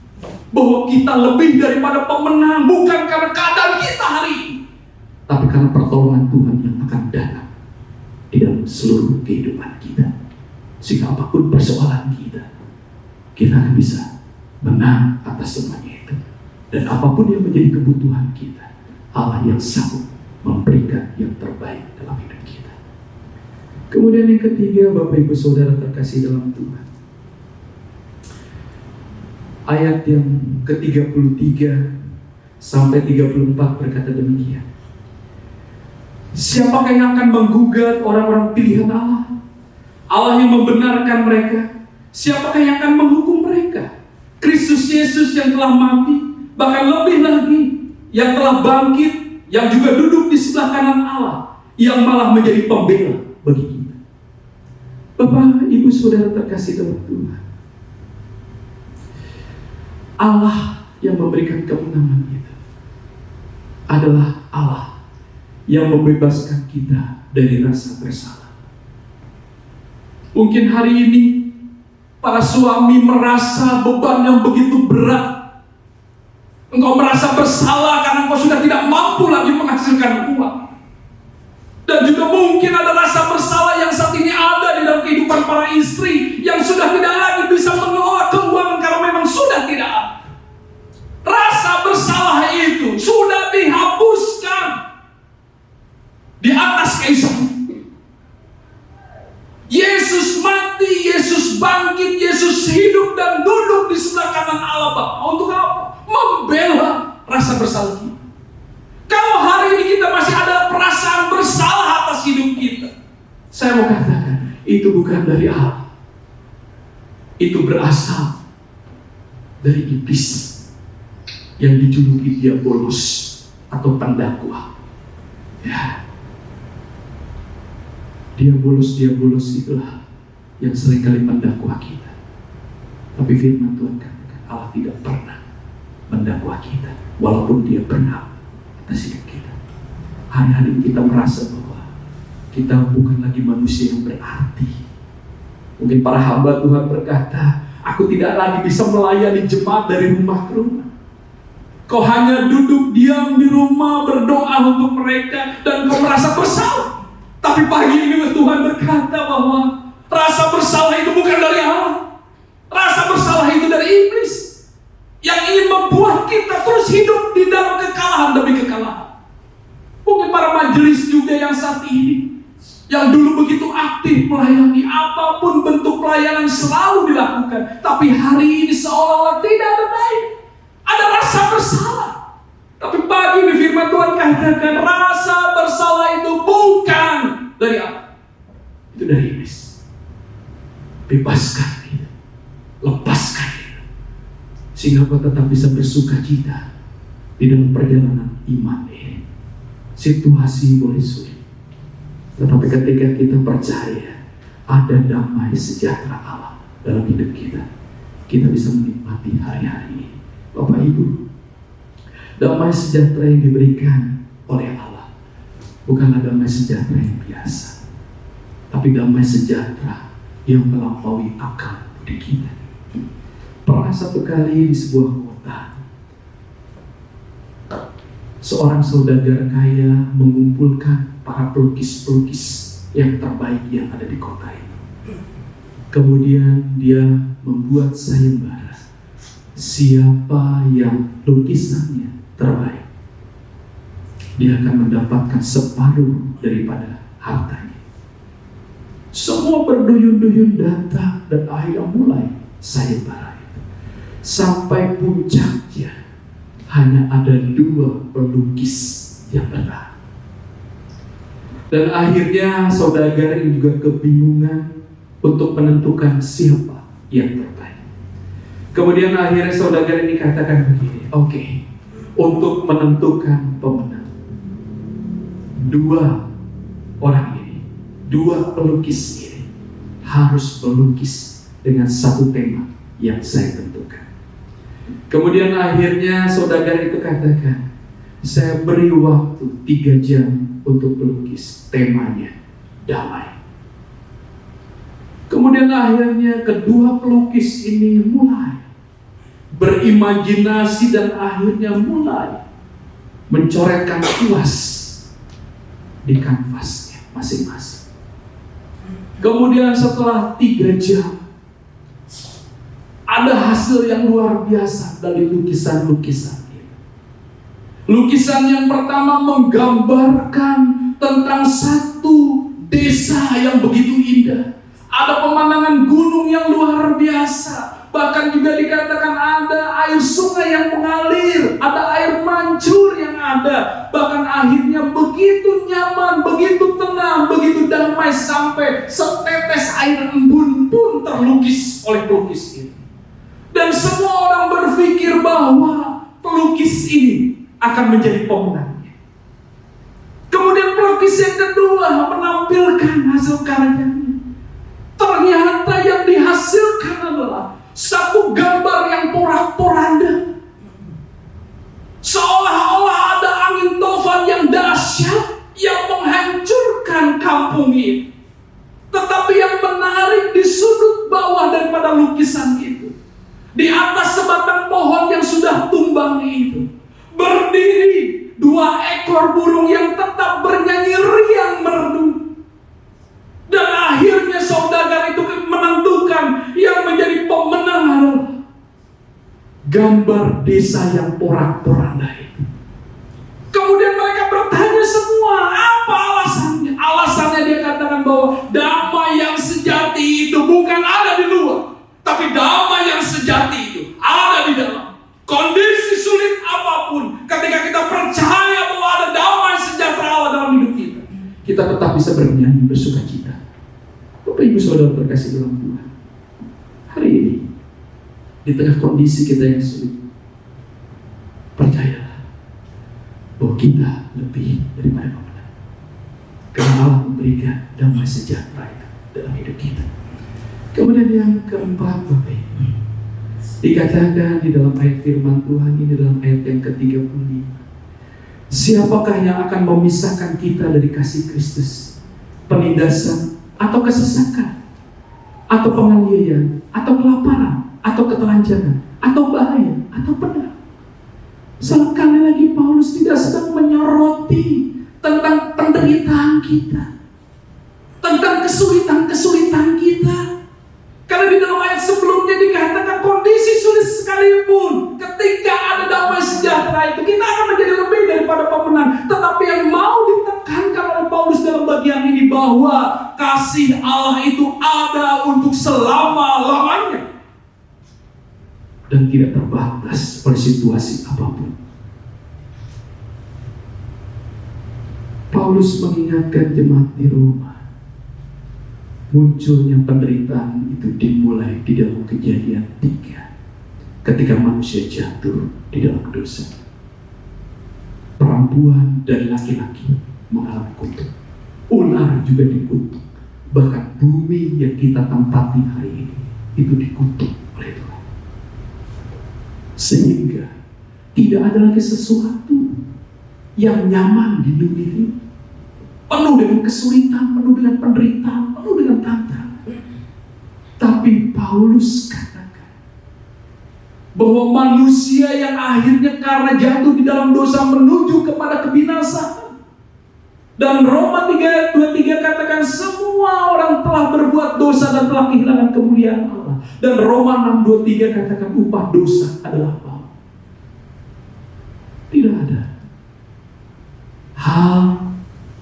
bahwa kita lebih daripada pemenang, bukan karena keadaan kita hari ini, tapi karena pertolongan Tuhan yang akan datang di dalam seluruh kehidupan kita. Sehingga apapun persoalan kita, kita akan bisa menang atas semuanya itu. Dan apapun yang menjadi kebutuhan kita, Allah yang sanggup memberikan yang terbaik dalam hidup kita. Kemudian yang ketiga, Bapak Ibu Saudara terkasih dalam Tuhan, ayat yang ke-33 sampai 34 berkata demikian. Siapakah yang akan menggugat orang-orang pilihan Allah? Allah yang membenarkan mereka. Siapakah yang akan menghukum mereka? Kristus Yesus yang telah mati, bahkan lebih lagi yang telah bangkit, yang juga duduk di sebelah kanan Allah, yang malah menjadi pembela bagi kita. Bapak, Ibu, Saudara terkasih dalam Tuhan, Allah yang memberikan kemenangan itu adalah Allah yang membebaskan kita dari rasa bersalah. Mungkin hari ini para suami merasa beban yang begitu berat. Engkau merasa bersalah karena engkau sudah tidak mampu lagi menghasilkan uang. Dan juga mungkin ada rasa bersalah yang saat ini ada di dalam kehidupan para istri yang sudah tidak lagi bisa mengelola keuangan karena memang sudah tidak ada. Rasa bersalah itu sudah dihapuskan di atas kayu salib. Yesus mati, Yesus bangkit, Yesus hidup dan duduk di sebelah kanan Allah Bapa. Untuk apa? Membela rasa bersalah kita. Kalau hari ini kita masih ada perasaan bersalah atas hidup kita, saya mau katakan, itu bukan dari Allah. Itu berasal dari iblis yang dijuluki diabolos atau pendakwa. Ya. Diabolos itulah yang seringkali mendakwa kita. Tapi firman Tuhan katakan Allah tidak pernah mendakwa kita, walaupun dia berhak atas hidup kita. Hari-hari kita merasa bahwa kita bukan lagi manusia yang berarti. Mungkin para hamba Tuhan berkata, aku tidak lagi bisa melayani jemaat dari rumah ke rumah. Kau hanya duduk diam di rumah berdoa untuk mereka dan kau merasa bersalah. Tapi pagi ini Tuhan berkata bahwa rasa bersalah itu bukan dari Allah. Rasa bersalah itu dari iblis yang ingin membuat kita terus hidup di dalam kekalahan demi kekalahan. Mungkin para majelis juga yang saat ini, yang dulu begitu aktif melayani, apapun bentuk pelayanan selalu dilakukan, tapi hari ini seolah-olah tidak ada baik, ada rasa bersalah. Tapi pagi ini firman Tuhan katakan rasa bersalah itu bukan dari Allah, itu dari iblis. Bebaskan itu, lepaskan itu, sehingga kau tetap bisa bersuka cita di dalam perjalanan iman ini. Situasi boleh sulit, tetapi ketika kita percaya ada damai sejahtera Allah dalam hidup kita, kita bisa menikmati hari-hari ini. Bapak Ibu, damai sejahtera yang diberikan oleh Allah bukanlah damai sejahtera yang biasa, tapi damai sejahtera yang melampaui akal budi kita. Pernah satu kali di sebuah kota, seorang saudagar kaya mengumpulkan para pelukis-pelukis yang terbaik yang ada di kota itu. Kemudian dia membuat sayembara, siapa yang lukisannya terbaik, dia akan mendapatkan separuh daripada hartanya. Semua berduyun-duyun datang dan akhirnya mulai sayembara itu. Sampai puncaknya hanya ada 2 pelukis yang bertahan. Dan akhirnya saudagar ini juga kebingungan untuk menentukan siapa yang terbaik. Kemudian akhirnya saudagar ini katakan begini, oke, untuk menentukan pemenang, 2 orang ini, 2 pelukis ini harus melukis dengan satu tema yang saya tentukan. Kemudian akhirnya saudagar itu katakan, saya beri waktu 3 jam untuk melukis, temanya damai. Kemudian akhirnya kedua pelukis ini mulai berimajinasi dan akhirnya mulai mencoretkan kuas di kanvasnya masing-masing. Kemudian setelah 3 jam ada hasil yang luar biasa dari lukisan-lukisan ini. Lukisan yang pertama menggambarkan tentang satu desa yang begitu indah. Ada pemandangan gunung yang luar biasa. Bahkan juga dikatakan ada air sungai yang mengalir, ada air mancur yang ada. Bahkan akhirnya begitu nyaman, begitu tenang, begitu damai, sampai setetes air embun pun terlukis oleh pelukis ini. Dan semua orang berpikir bahwa pelukis ini akan menjadi pemenangnya. Kemudian pelukis yang kedua menampilkan hasil karyanya. Ternyata yang dihasilkan adalah satu gambar yang porak-poranda. Seolah-olah ada angin tofan yang dahsyat yang menghancurkan kampung ini. Tetapi yang menarik di sudut bawah daripada lukisan itu, di atas sebatang pohon yang sudah tumbang itu, berdiri 2 ekor burung yang tetap bernyanyi riang merdu. Dan akhirnya saudagar itu menentukan yang menjadi pemenang adalah gambar desa yang porak-poranda itu. Kemudian mereka bertanya semua, apa alasannya? Alasannya dia katakan bahwa damai yang sejati itu bukan ada di luar, tapi damai yang sejati itu ada di dalam. Kondisi sulit apapun, ketika kita percaya bahwa ada damai sejahtera Allah dalam hidup kita, kita tetap bisa bernyanyi bersuka cita. Bapak Ibu Saudara terkasih dalam Tuhan, hari ini di tengah kondisi kita yang sulit, percayalah bahwa kita lebih daripada pemenang, karena Allah memberikan damai sejahtera itu dalam hidup kita. Kemudian yang keempat, Bapak Ibu, dikatakan di dalam ayat firman Tuhan ini, dalam ayat yang ke-35, siapakah yang akan memisahkan kita dari kasih Kristus? penindasan, atau kesesakan, atau penganiayaan, atau kelaparan, atau ketelanjangan, atau bahaya, atau pedang. Sekali lagi Paulus tidak sedang menyoroti tentang penderitaan kita, tentang kesulitan-kesulitan kita. Karena di dalam ayat sebelumnya dikatakan kondisi sulit sekalipun, ketika ada damai sejahtera itu, kita akan menjadi lebih daripada pemenang. Tetapi yang mau ditekankan oleh Paulus dalam bagian ini, bahwa kasih Allah itu ada untuk selama-lamanya dan tidak terbatas oleh situasi apapun. Paulus mengingatkan jemaat di Roma, munculnya penderitaan itu dimulai di dalam Kejadian 3, ketika manusia jatuh di dalam dosa. Perempuan dan laki-laki mengalami kutuk, ular juga dikutuk, bahkan bumi yang kita tempati hari ini itu dikutuk oleh Tuhan. Sehingga tidak ada lagi sesuatu yang nyaman di dunia ini. Penuh dengan kesulitan, penuh dengan penderitaan, penuh dengan tantangan. Tapi Paulus katakan bahwa manusia yang akhirnya karena jatuh di dalam dosa menuju kepada kebinasaan. Dan Roma 3:23 katakan semua orang telah berbuat dosa dan telah kehilangan kemuliaan Allah. Dan Roma 6:23 katakan upah dosa adalah maut. Tidak ada hal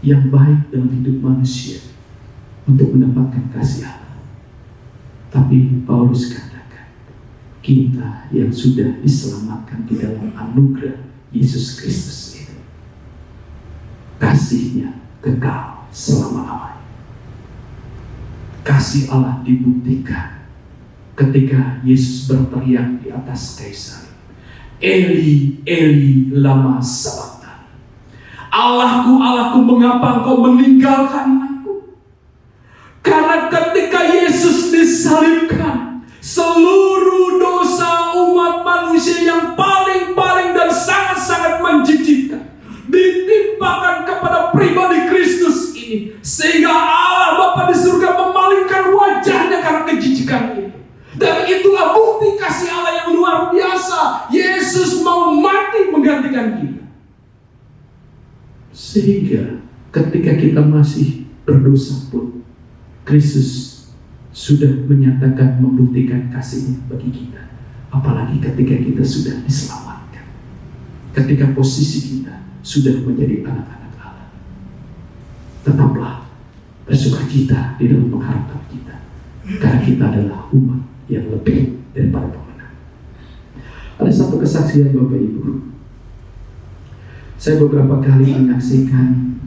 yang baik dalam hidup manusia untuk mendapatkan kasih Allah. Tapi Paulus katakan, kita yang sudah diselamatkan di dalam anugerah Yesus Kristus itu, kasih-Nya kekal selama-lamanya. Kasih Allah dibuktikan ketika Yesus berteriak di atas kayu salib, Eli, Eli, lama sabachthani. Allahku, Allahku, mengapa engkau meninggalkan aku? Karena ketika Yesus disalibkan, seluruh dosa umat manusia yang paling dan sangat-sangat menjijikkan ditimpakan kepada pribadi Kristus ini, sehingga Allah Bapa di surga memalingkan wajahnya karena kejijikan itu. Dan itulah bukti kasih Allah yang luar biasa. Yesus mau mati menggantikan kita. Sehingga ketika kita masih berdosa pun, Kristus sudah menyatakan, membuktikan kasih-Nya bagi kita. Apalagi ketika kita sudah diselamatkan, ketika posisi kita sudah menjadi anak-anak Allah. Tetaplah bersukacita di dalam pengharapan kita, karena kita adalah umat yang lebih daripada pemenang. Ada satu kesaksian Bapak Ibu. Saya beberapa kali menyaksikan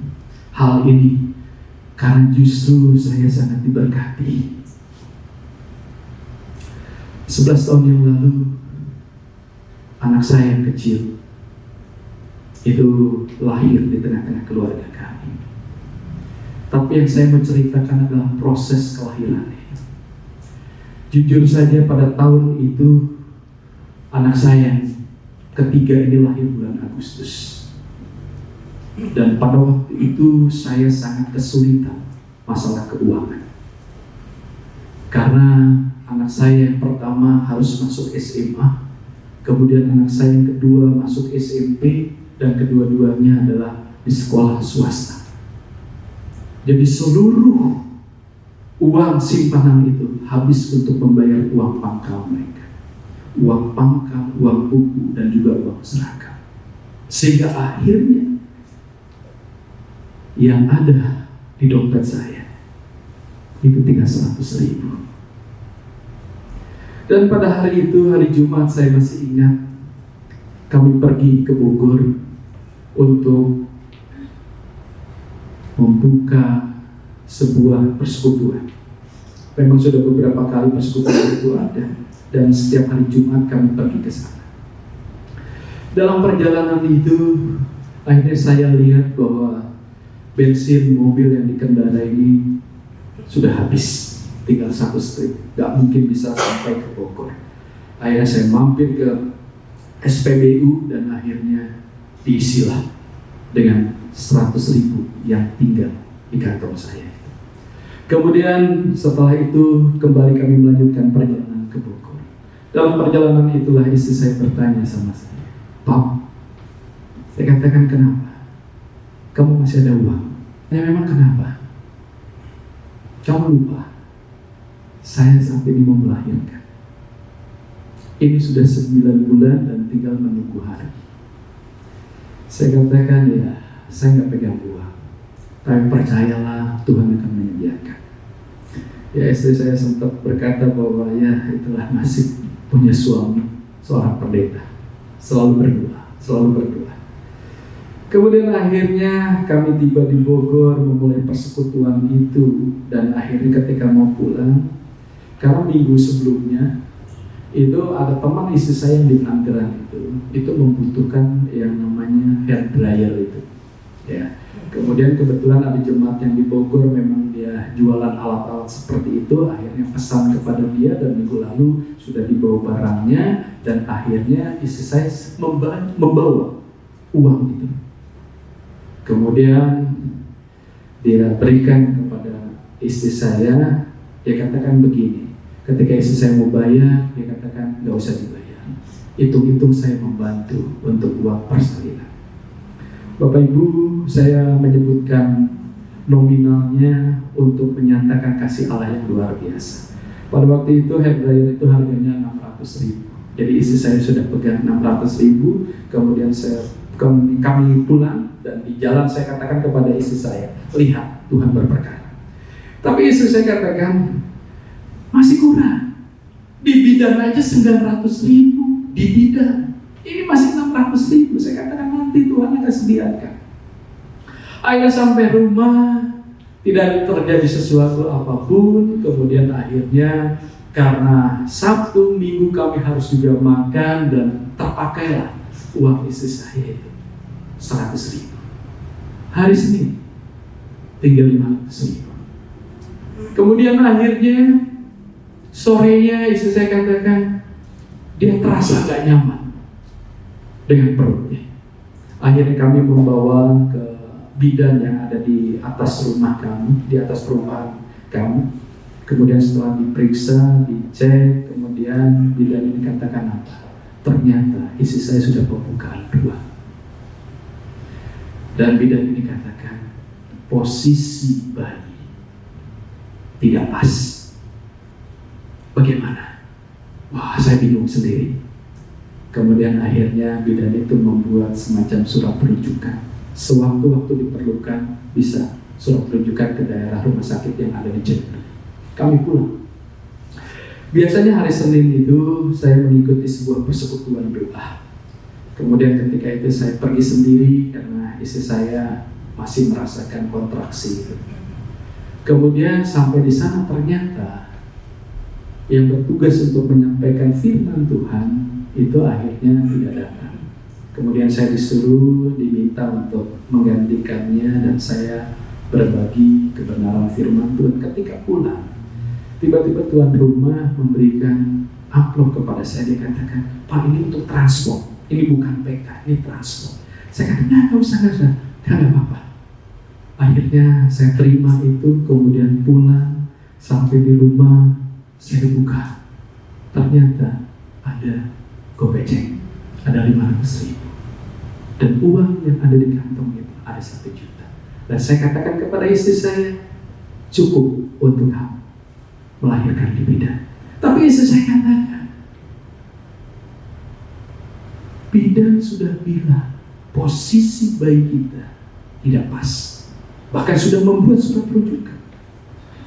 hal ini karena justru saya sangat diberkati. 11 tahun yang lalu, anak saya yang kecil itu lahir di tengah-tengah keluarga kami. Tapi yang saya menceritakan adalah proses kelahirannya. Jujur saja pada tahun itu anak saya yang ketiga ini lahir bulan Agustus. Dan pada waktu itu saya sangat kesulitan masalah keuangan. Karena anak saya yang pertama harus masuk SMA, kemudian anak saya yang kedua masuk SMP, dan kedua-duanya adalah di sekolah swasta. Jadi seluruh uang simpanan itu habis untuk membayar uang pangkal mereka. Uang pangkal, uang buku, dan juga uang seragam. Sehingga akhirnya yang ada di dompet saya itu tinggal 100.000. Dan pada hari itu, hari Jumat, saya masih ingat, kami pergi ke Bogor untuk membuka sebuah persekutuan. Memang sudah beberapa kali persekutuan itu ada, dan setiap hari Jumat kami pergi ke sana. Dalam perjalanan itu, akhirnya saya lihat bahwa bensin mobil yang dikendarai ini sudah habis, tinggal 1 strip, gak mungkin bisa sampai ke Bogor. Akhirnya saya mampir ke SPBU dan akhirnya diisilah dengan 100.000 yang tinggal di kantong saya. Kemudian setelah itu kembali kami melanjutkan perjalanan ke Bogor. Dalam perjalanan itulah istri saya bertanya sama saya, "Pak," saya katakan, "kenapa? Kamu masih ada uang?" "Ya memang kenapa?" "Kamu lupa, saya saat ini mau melahirkan. Ini sudah 9 bulan dan tinggal menunggu hari." Saya katakan, "Ya, saya nggak pegang uang, tapi percayalah Tuhan akan menyediakan." Ya, istri saya sempat berkata bahwa ya itulah nasib punya suami seorang pendeta, selalu berdoa. Kemudian akhirnya kami tiba di Bogor, memulai persekutuan itu, dan akhirnya ketika mau pulang, karena minggu sebelumnya itu ada teman istri saya yang di Tangerang itu membutuhkan yang namanya hair dryer itu, ya. Kemudian kebetulan ada jemaat yang di Bogor memang dia jualan alat-alat seperti itu, akhirnya pesan kepada dia dan minggu lalu sudah dibawa barangnya, dan akhirnya istri saya membawa uang itu. Kemudian dia berikan kepada istri saya, dia katakan begini, ketika istri saya mau bayar, dia katakan nggak usah dibayar, hitung-hitung saya membantu untuk uang persalinan. Bapak Ibu, saya menyebutkan nominalnya untuk menyatakan kasih Allah yang luar biasa. Pada waktu itu hair dryer itu harganya 600.000. Jadi istri saya sudah pegang 600.000. Kemudian kami pulang dan di jalan saya katakan kepada istri saya, "Lihat, Tuhan berperkara." Tapi istri saya katakan, "Masih kurang. Di bidan aja 900.000 di bidan. Ini masih 600.000. Saya katakan nanti Tuhan akan sediakan. Akhirnya sampai rumah, tidak terjadi sesuatu apapun. Kemudian akhirnya karena Sabtu Minggu kami harus juga makan, dan terpakailah uang istri saya itu 100.000. Hari Senin tinggal 500.000. Kemudian akhirnya sorenya istri saya katakan dia terasa gak nyaman dengan perutnya. Akhirnya kami membawa ke bidan yang ada di atas rumah kami, di atas perumahan kami. Kemudian setelah diperiksa, dicek, kemudian bidan ini katakan apa? Ternyata istri saya sudah pembukaan 2. Dan bidan ini katakan posisi bayi tidak pas. Bagaimana? Wah, saya bingung sendiri. Kemudian akhirnya bidan itu membuat semacam surat rujukan. Sewaktu-waktu diperlukan bisa surat rujukan ke daerah rumah sakit yang ada di Jember. Kami pulang. Biasanya hari Senin itu saya mengikuti sebuah persekutuan doa. Kemudian ketika itu saya pergi sendiri karena istri saya masih merasakan kontraksi itu. Kemudian sampai di sana ternyata yang bertugas untuk menyampaikan firman Tuhan itu akhirnya tidak datang. Kemudian saya diminta untuk menggantikannya, dan saya berbagi kebenaran firman Tuhan. Ketika pulang, tiba-tiba tuan rumah memberikan amplop kepada saya. Dia katakan, "Pak, ini untuk transport, ini bukan PK, ini transport." Saya katakan, nggak usah, nggak ada apa-apa. Akhirnya saya terima itu, kemudian pulang, sampai di rumah saya buka, ternyata ada gopecek, ada 500.000, dan uang yang ada di kantong itu ada 1 juta. Dan saya katakan kepada istri saya, cukup untuk kamu melahirkan di bidan. Tapi istri saya katakan, bidan sudah bilang posisi bayi kita tidak pas, bahkan sudah membuat surat rujukan.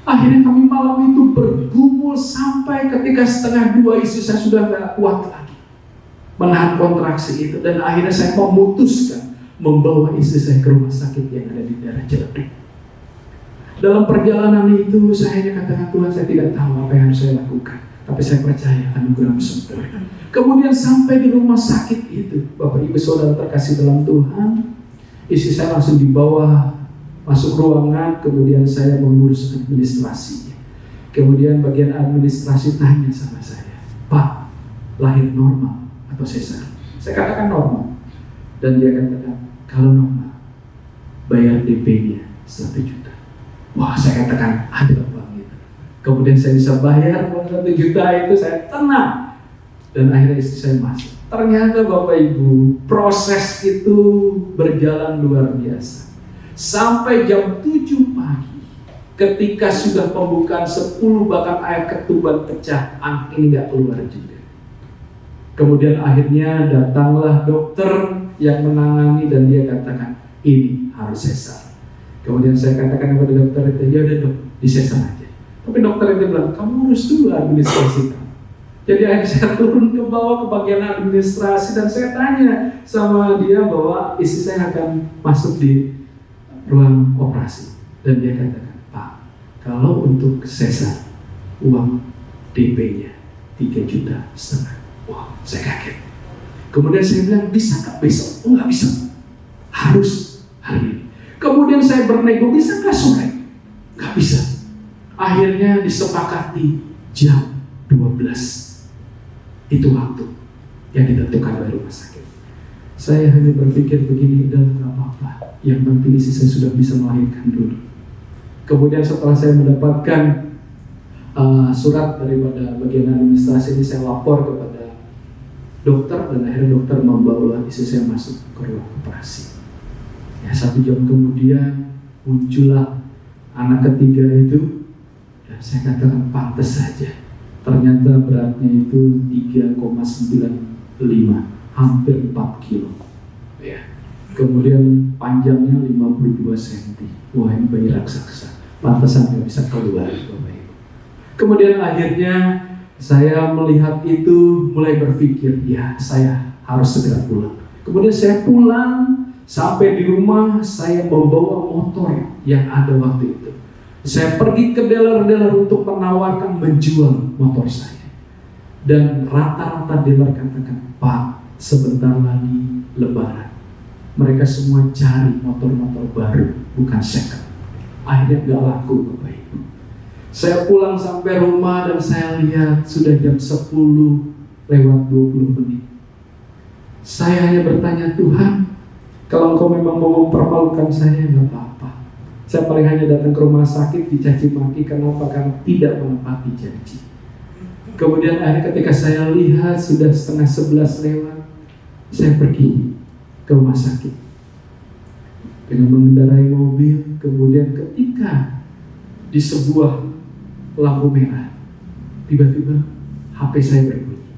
Akhirnya kami malam itu bergumul sampai ketika 1:30 istri saya sudah gak kuat lagi menahan kontraksi itu, dan akhirnya saya memutuskan membawa istri saya ke rumah sakit yang ada di daerah Ciledug. Dalam perjalanan itu saya hanya katakan, Tuhan, saya tidak tahu apa yang harus saya lakukan, tapi saya percaya anugerah-Mu sempurna. Kemudian sampai di rumah sakit itu, Bapak Ibu Saudara terkasih dalam Tuhan, istri saya langsung dibawa masuk ruangan, kemudian saya mengurus administrasinya. Kemudian bagian administrasi tanya sama saya, "Pak, lahir normal atau sesar?" Saya katakan normal. Dan dia katakan, "Kalau normal, bayar DP-nya 1 juta." Wah, saya katakan, ada Kemudian saya bisa bayar uang 1 juta itu, saya tenang. Dan akhirnya istri saya masuk. Ternyata Bapak Ibu, proses itu berjalan luar biasa. Sampai jam 7 pagi, ketika sudah pembukaan 10 bahkan air ketuban pecah, anak ini nggak keluar juga. Kemudian akhirnya datanglah dokter yang menangani dan dia katakan, ini harus sesar. Kemudian saya katakan kepada dokter itu, ya udah dok, disesar aja. Tapi dokter itu bilang, kamu urus dulu administrasi kamu. Jadi akhirnya saya turun ke bawah ke bagian administrasi dan saya tanya sama dia bahwa istri saya akan masuk di ruang operasi. Dan dia katakan, Pak, kalau untuk sesar, uang DP-nya 3,5 juta. Wah, saya kaget. Kemudian saya bilang, bisa nggak besok? Oh, nggak bisa. Harus hari ini. Kemudian saya bernego, bisa nggak sore? Nggak bisa. Akhirnya disepakati jam 12. Itu waktu yang ditentukan oleh rumah sakit. Saya hanya berpikir begini, udah nggak apa-apa. Yang penting istri saya sudah bisa melahirkan dulu. Kemudian setelah saya mendapatkan surat daripada bagian administrasi ini, saya lapor kepada dokter dan akhirnya dokter membawa istri saya masuk ke ruang operasi. Ya, 1 jam kemudian muncullah anak ketiga itu dan saya katakan pantas saja. Ternyata beratnya itu 3,95, hampir 4 kilo. Ya. Kemudian panjangnya 52 cm. Wah, ini bayi raksasa. Pantasan nggak bisa keluar, Bapak Ibu. Kemudian akhirnya saya melihat itu, mulai berpikir, ya saya harus segera pulang. Kemudian saya pulang, sampai di rumah saya membawa motor yang ada waktu itu. Saya pergi ke dealer-dealer untuk menawarkan menjual motor saya. Dan rata-rata dealer katakan, Pak, sebentar lagi Lebaran. Mereka semua cari motor-motor baru, bukan second. Akhirnya gak laku, Bapak Ibu. Saya pulang sampai rumah dan saya lihat sudah jam 10:20. Saya hanya bertanya, Tuhan, kalau Engkau memang mau mempermalukan saya, gak apa-apa. Saya paling hanya datang ke rumah sakit dicaci maki. Kenapa? Karena tidak menepati janji. Kemudian akhirnya ketika saya lihat sudah 10:30 lewat, saya pergi ke rumah sakit dengan mengendarai mobil. Kemudian ketika di sebuah lampu merah, tiba-tiba HP saya berbunyi.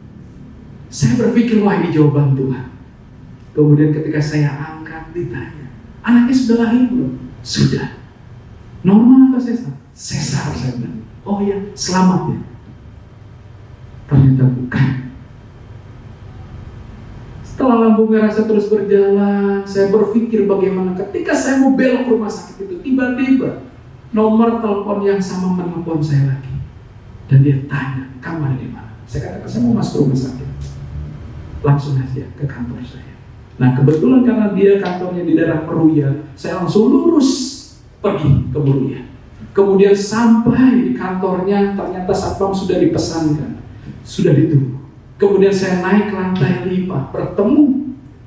Saya berpikir, wah ini jawaban Tuhan. Kemudian ketika saya angkat, ditanya, anaknya sudah lahir belum? Sudah. Normal atau sesar? Sesar, saya bilang. Oh ya, selamat ya. Ternyata bukan. Setelah lampu merah saya terus berjalan, saya berpikir bagaimana ketika saya mau belok ke rumah sakit itu, tiba-tiba nomor telepon yang sama menelpon saya lagi. Dan dia tanya, kamu ada di mana? Saya katakan, saya mau masuk rumah sakit. Langsung aja ke kantor saya. Nah kebetulan karena dia kantornya di daerah Meruya, saya langsung lurus pergi ke Meruya. Kemudian sampai di kantornya, ternyata satpam sudah dipesankan, sudah ditunggu. Kemudian saya naik ke lantai 5, bertemu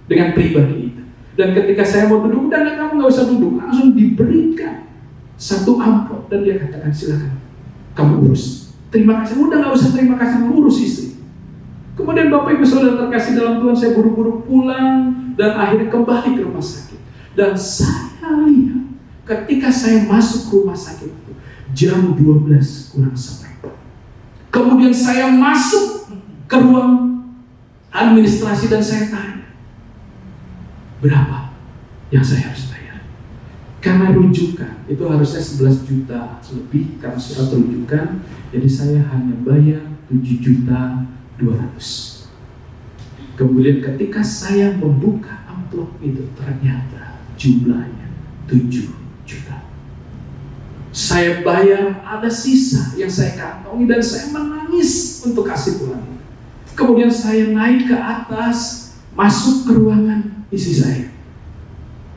dengan pribadi itu. Dan ketika saya mau duduk, udah kamu nggak usah duduk, langsung diberikan satu amplop dan dia katakan, silakan, kamu urus. Terima kasih, udah nggak usah terima kasih, urus istri. Kemudian Bapak Ibu Saudara terkasih dalam Tuhan, saya buru-buru pulang dan akhirnya kembali ke rumah sakit. Dan saya lihat ketika saya masuk ke rumah sakit itu jam 12:01. Kemudian saya masuk ke ruang administrasi dan saya tanya, berapa yang saya harus bayar? Karena rujukan itu harusnya 11 juta lebih karena surat rujukan, jadi saya hanya bayar 7.200.000. Kemudian ketika saya membuka amplop itu, ternyata jumlahnya 7 juta. Saya bayar, ada sisa yang saya kantongi dan saya menangis untuk kasih pulang. Kemudian saya naik ke atas, masuk ke ruangan istri saya.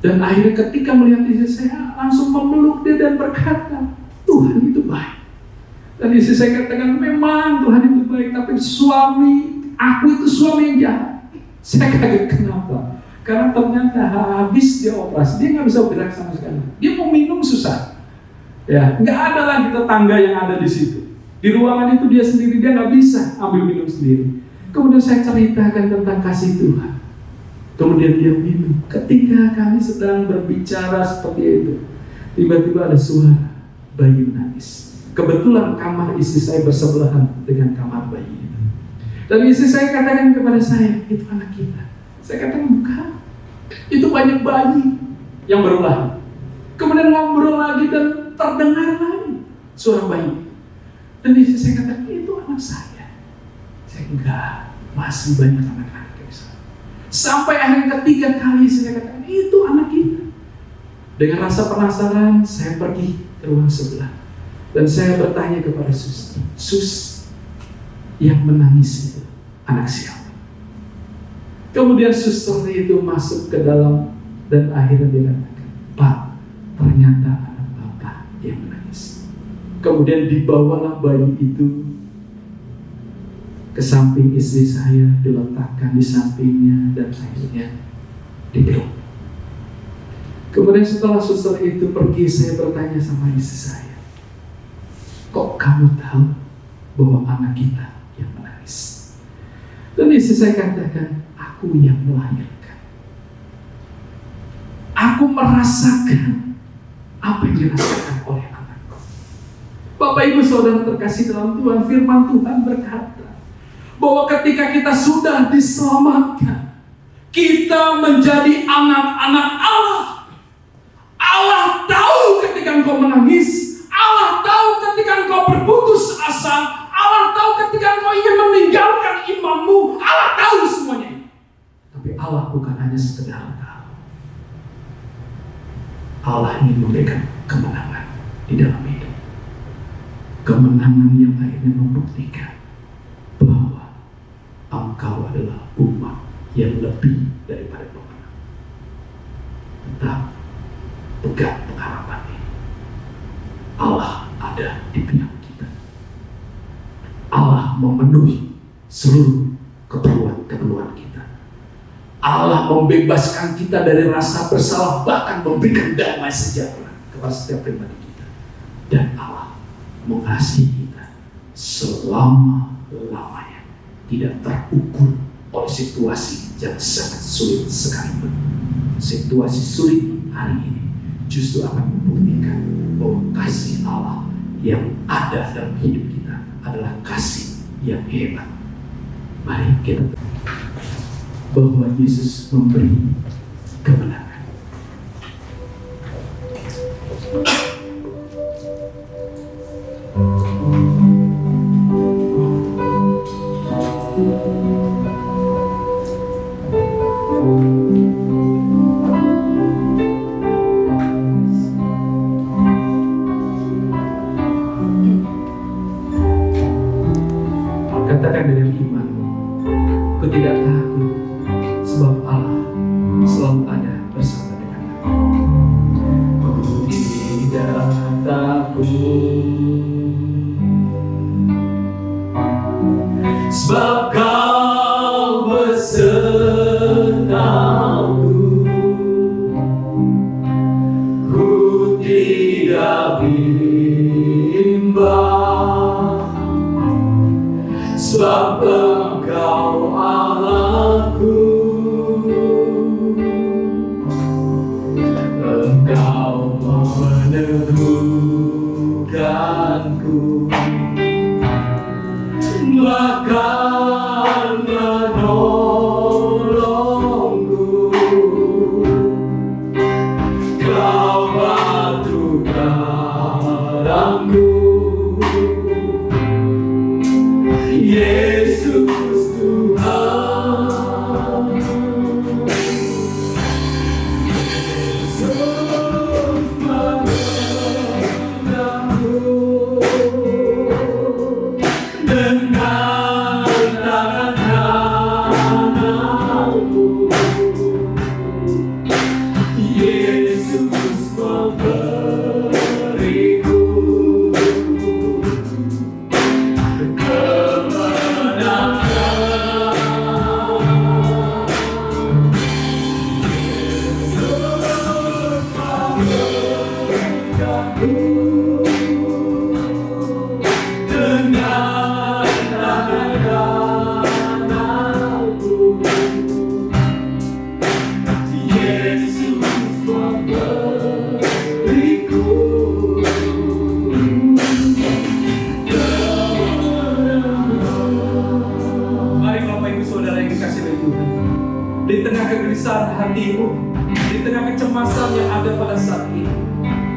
Dan akhirnya ketika melihat istri saya, langsung memeluk dia dan berkata, Tuhan itu baik. Dan istri saya katakan, memang Tuhan itu baik, tapi aku itu suami yang jahat. Saya kaget, kenapa? Karena ternyata habis dia operasi, dia nggak bisa bergerak sama sekali. Dia mau minum susah. Ya, nggak ada lagi tetangga yang ada di situ. Di ruangan itu dia sendiri, dia nggak bisa ambil minum sendiri. Kemudian saya ceritakan tentang kasih Tuhan. Kemudian dia minum. Ketika kami sedang berbicara seperti itu, tiba-tiba ada suara bayi menangis. Kebetulan kamar istri saya bersebelahan dengan kamar bayi itu. Dan istri saya katakan kepada saya, itu anak kita. Saya katakan bukan. Itu banyak bayi yang berulah. Kemudian ngobrol lagi dan terdengar lagi suara bayi. Dan istri saya katakan, itu anak saya. Saya enggak, masih banyak anak-anak yang bisa. Sampai akhir ketiga kali saya katakan, itu anak kita. Dengan rasa penasaran, saya pergi ke ruang sebelah. Dan saya bertanya kepada suster, Sus, yang menangis itu anak siapa? Kemudian suster itu masuk ke dalam dan akhirnya dia katakan, Pak, ternyata anak Bapak yang menangis. Kemudian dibawalah bayi itu ke samping istri saya, diletakkan di sampingnya dan akhirnya dipeluk. Kemudian setelah suster itu pergi, saya bertanya sama istri saya, kok kamu tahu bahwa anak kita yang menangis? Dan istri saya katakan, aku yang melahirkan. Aku merasakan apa yang dirasakan oleh anakku. Bapak Ibu Saudara terkasih dalam Tuhan, firman Tuhan berkata bahwa ketika kita sudah diselamatkan, kita menjadi anak-anak Allah. Allah tahu ketika engkau menangis, Allah tahu ketika engkau berputus asa, Allah tahu ketika engkau ingin meninggalkan imanmu, Allah tahu semuanya. Tapi Allah bukan hanya sekedar tahu. Allah ingin memberikan kemenangan di dalam hidup. Kemenangan yang akhirnya membuktikan bahwa engkau adalah umat yang lebih daripada pemenang. Tetap pegang pengharapan ini. Allah ada di pihak kita. Allah memenuhi seluruh keperluan kita. Allah membebaskan kita dari rasa bersalah, bahkan memberikan damai sejahtera kepada setiap pribadi kita. Dan Allah mengasihi kita selama-lamanya, tidak terukur oleh situasi yang sangat sulit sekalipun. Situasi sulit hari ini justru akan membuktikan bahwa kasih Allah yang ada dalam hidup kita adalah kasih yang hebat. Mari kita bahwa Yesus memberi kemenangan. Katakan dengan iman, aku tidak takut, sebab Allah selalu ada bersama dengan aku. Aku tidak takut, sebab Kau besertaku. Ku tidak bimbang, sebab Engkau Allahku. Engkau meneguhkanku, bahkan menolongku. Kau batu karangku, Yesus Tuhan. Yesus meneguhkanku, beriku. Mari Bapak Ibu Saudara yang dikasihi oleh Tuhan, di tengah kegelisahan hatimu, di tengah kecemasan yang ada pada saat ini,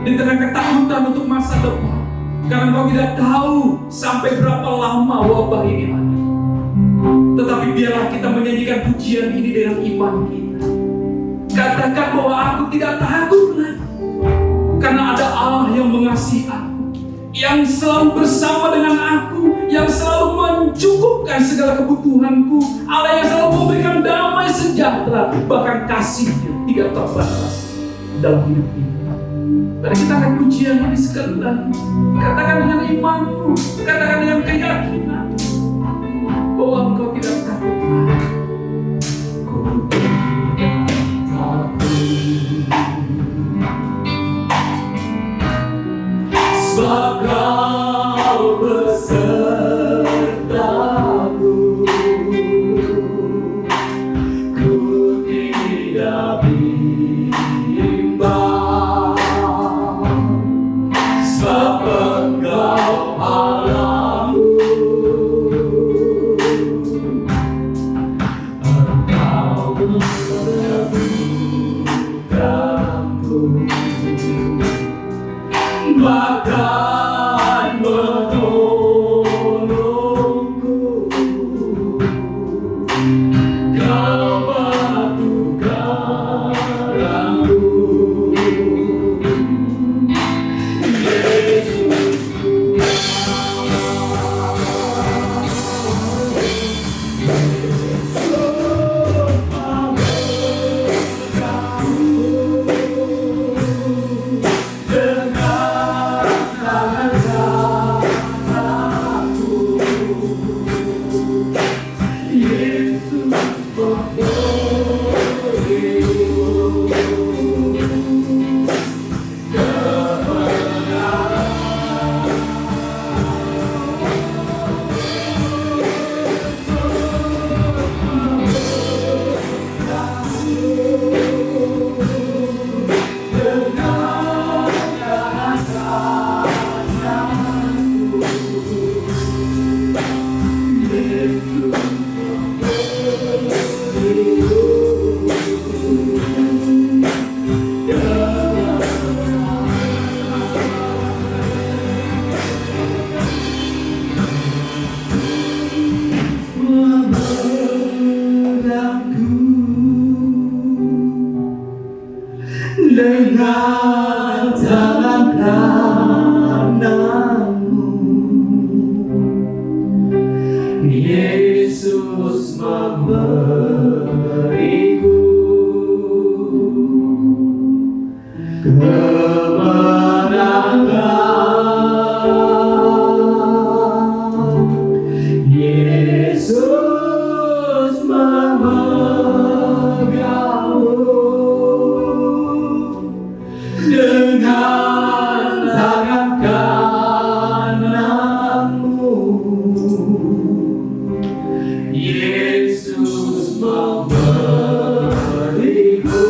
di tengah ketakutan untuk masa depan, karena kau tidak tahu sampai berapa lama wabah ini ada. Tetapi biarlah kita menyanyikan pujian ini dengan iman kita. Katakan bahwa aku tidak takut lagi, karena ada Allah yang mengasihi aku, yang selalu bersama dengan aku, yang selalu mencukupkan segala kebutuhanku, Allah yang selalu memberikan damai sejahtera, bahkan kasih-Nya tidak terbatas dalam hidup ini. Mari kita akan pujian ini sekali lagi. Katakan dengan imanmu, katakan dengan keyakinan bahwa engkau tidak takut lagi. Sebab Kau besertaku, ku tidak bimbang. Sebab Engkau Allahku, Engkau meneguhkanku, bahkan menolongku. Kau batu karangku, Yesusku. Dengan tangan kananmu, Yesus memberiku kemenangan. Yesus memegangmu dengan tangan kananmu. Yesus memberiku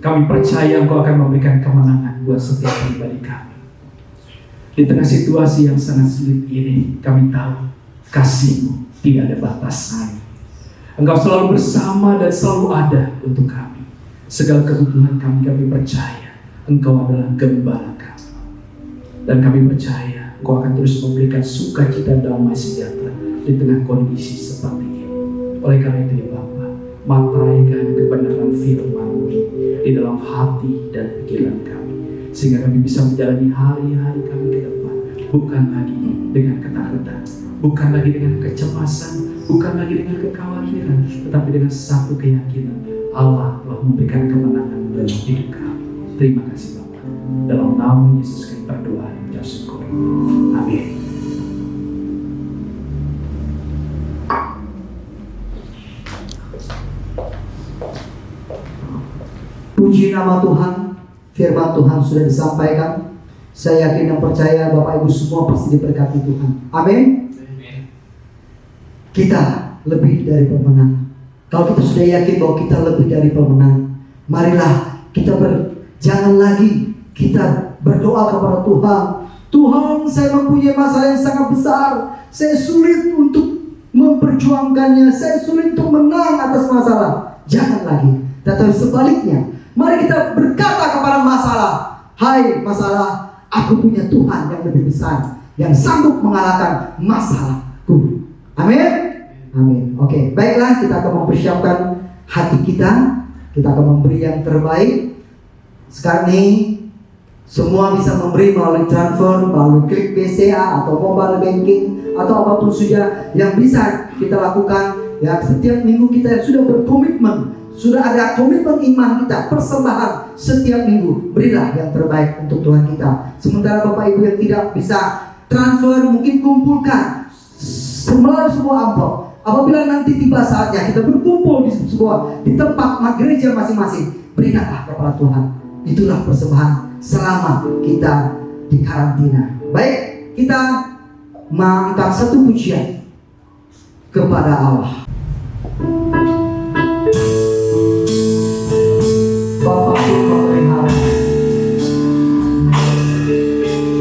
Kami percaya Engkau akan memberikan kemenangan buat setiap pribadi kami. Di tengah situasi yang sangat sulit ini, kami tahu kasih-Mu tidak ada batasnya. Engkau selalu bersama dan selalu ada untuk kami. Segala kebutuhan kami percaya Engkau adalah gembala kami. Dan kami percaya Engkau akan terus memberikan sukacita damai sejahtera di tengah kondisi seperti ini. Oleh karena itu ya Bapa, mataikan kebenaran firman-Mu di dalam hati dan pikiran kami, sehingga kami bisa menjalani hari-hari kami ke depan, bukan lagi dengan ketakutan, bukan lagi dengan kecemasan, bukan lagi dengan kekhawatiran, tetapi dengan satu keyakinan, Allah telah memberikan kemenangan dalam hidup kami. Terima kasih Bapa. Dalam nama Yesus kami berdoa dan mengucap syukur. Amin. Puji nama Tuhan, firman Tuhan sudah disampaikan. Saya yakin dan percaya Bapak Ibu semua pasti diberkati Tuhan. Amin. Kita lebih dari pemenang. Kalau kita sudah yakin bahwa kita lebih dari pemenang, marilah kita jangan lagi kita berdoa kepada Tuhan. Tuhan, saya mempunyai masalah yang sangat besar. Saya sulit untuk memperjuangkannya. Saya sulit untuk menang atas masalah. Jangan lagi. Tetapi sebaliknya, mari kita berkata kepada masalah, hai masalah, aku punya Tuhan yang lebih besar, yang sanggup mengalahkan masalahku. Amin. Amin. Oke, baiklah, kita akan mempersiapkan hati kita. Kita akan memberi yang terbaik. Sekarang ini semua bisa memberi melalui transfer, melalui klik BCA atau mobile banking atau apapun saja yang bisa kita lakukan. Ya, setiap minggu kita sudah berkomitmen, sudah ada komitmen iman kita, persembahan setiap minggu. Berilah yang terbaik untuk Tuhan kita. Sementara Bapak Ibu yang tidak bisa transfer, mungkin kumpulkan melalui sebuah amplop. Apabila nanti tiba saatnya kita berkumpul di tempat gereja masing-masing, berikanlah kepada Tuhan. Itulah persembahan selama kita di karantina. Baik, kita mengangkat satu pujian kepada Allah. Bapak memelihara,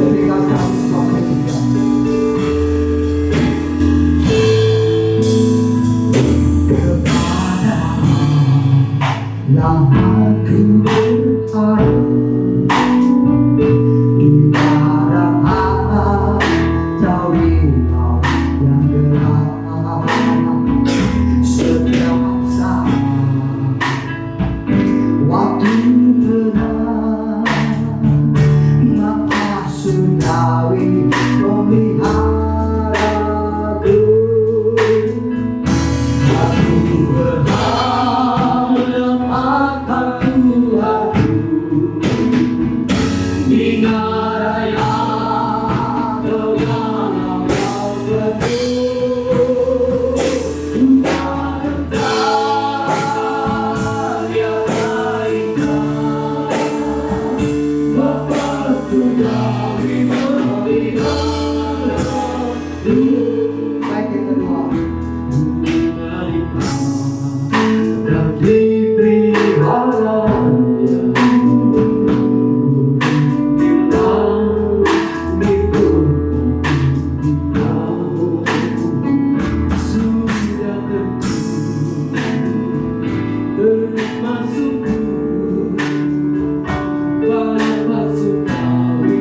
ketika kami sampai tiga, kepada yang aku berharap, di dalam jauhi kau yang gelap, setiap saat waktu tenang, maka surgawi memeliharaku. Aku berharap menempatkan Tuhanku di raya dengan kau betul. Baik, yang kedua, dan dipelihara termasuk Bapa Surgawi.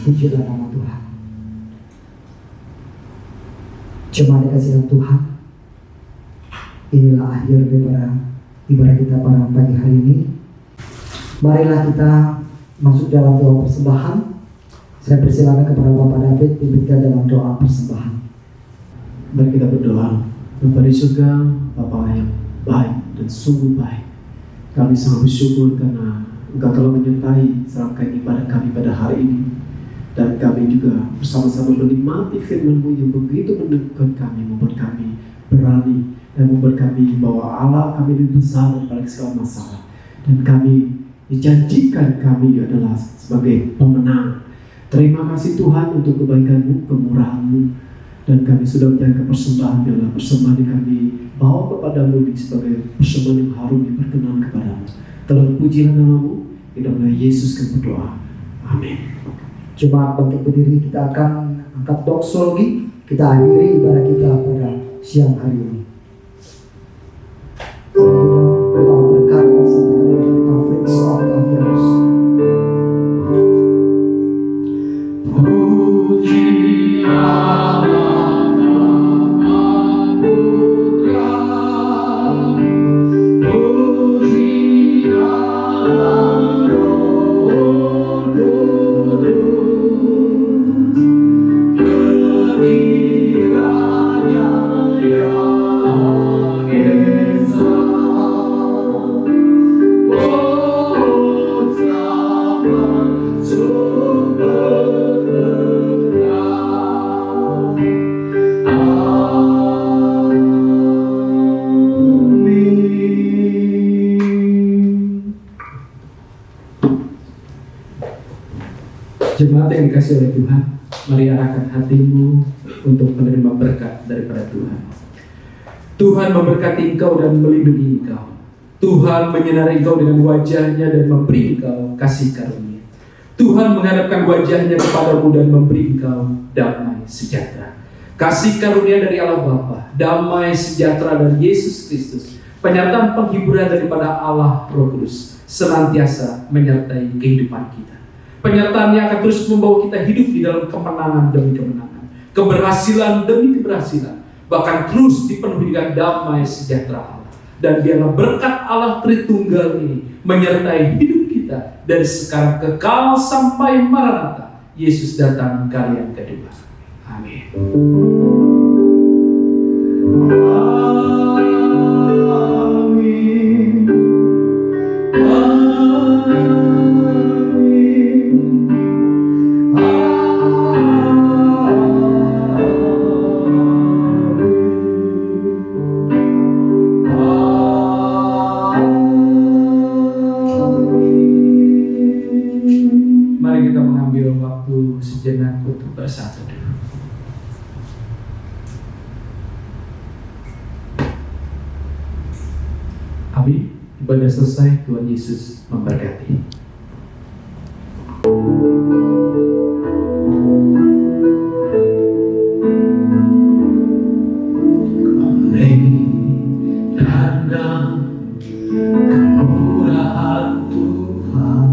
Pujilah nama Tuhan. Jemaat dikasihi Tuhan, inilah akhir daripada ibadah kita pada pagi hari ini. Marilah kita masuk dalam doa persembahan. Saya persilakan kepada Bapak David pimpinkan dalam doa persembahan. Mari kita berdoa. Bapa di surga, Bapa yang baik dan sungguh baik, kami sangat bersyukur karena Engkau telah menyertai serangkaian ibadah kami pada hari ini. Dan kami juga bersama-sama menikmati firman-Mu yang begitu meneguhkan kami, membuat kami berani, dan membuat kami bahwa Allah kami lebih besar daripada segala masalah. Dan kami dijanjikan kami adalah sebagai pemenang. Terima kasih Tuhan untuk kebaikan-Mu, kemurahan-Mu. Dan kami sudah menjaga persembahan adalah persembahan yang kami bawa kepada-Mu sebagai persembahan yang harum yang berkenan kepada-Mu. Telah pujilah nama-Mu, di dalam nama Yesus kami berdoa. Amin. Jemaat bangkit berdiri, kita akan angkat doksologi. Kita akhiri ibadah kita pada siang hari ini. Doa berkat sampai ada kita Felix Octavianus. Puji Allah nama Putra, puji Allah Roh Kudus, ketiganya yang esa, pohon sama Jemaat yang dikasih oleh Tuhan, mari arahkan hatimu untuk menerima berkat daripada Tuhan. Tuhan memberkati engkau dan melindungi engkau. Tuhan menyinari engkau dengan wajahnya dan memberi engkau kasih karunia. Tuhan menghadapkan wajahnya kepadamu dan memberi engkau damai sejahtera. Kasih karunia dari Allah Bapa, damai sejahtera dari Yesus Kristus, penyertaan penghiburan daripada Allah Roh Kudus senantiasa menyertai kehidupan kita. Penyertaannya akan terus membawa kita hidup di dalam kemenangan demi kemenangan, keberhasilan demi keberhasilan, bahkan terus dipenuhi dengan damai sejahtera Allah. Dan biarlah berkat Allah Tritunggal ini menyertai hidup kita dari sekarang kekal sampai Maranatha, Yesus datang kali yang kedua. Amin. Mari kita mengambil waktu sejenak untuk bersatu dulu. Amin. Ibadah selesai, Tuhan Yesus memberkati. karena kemurahan Tuhan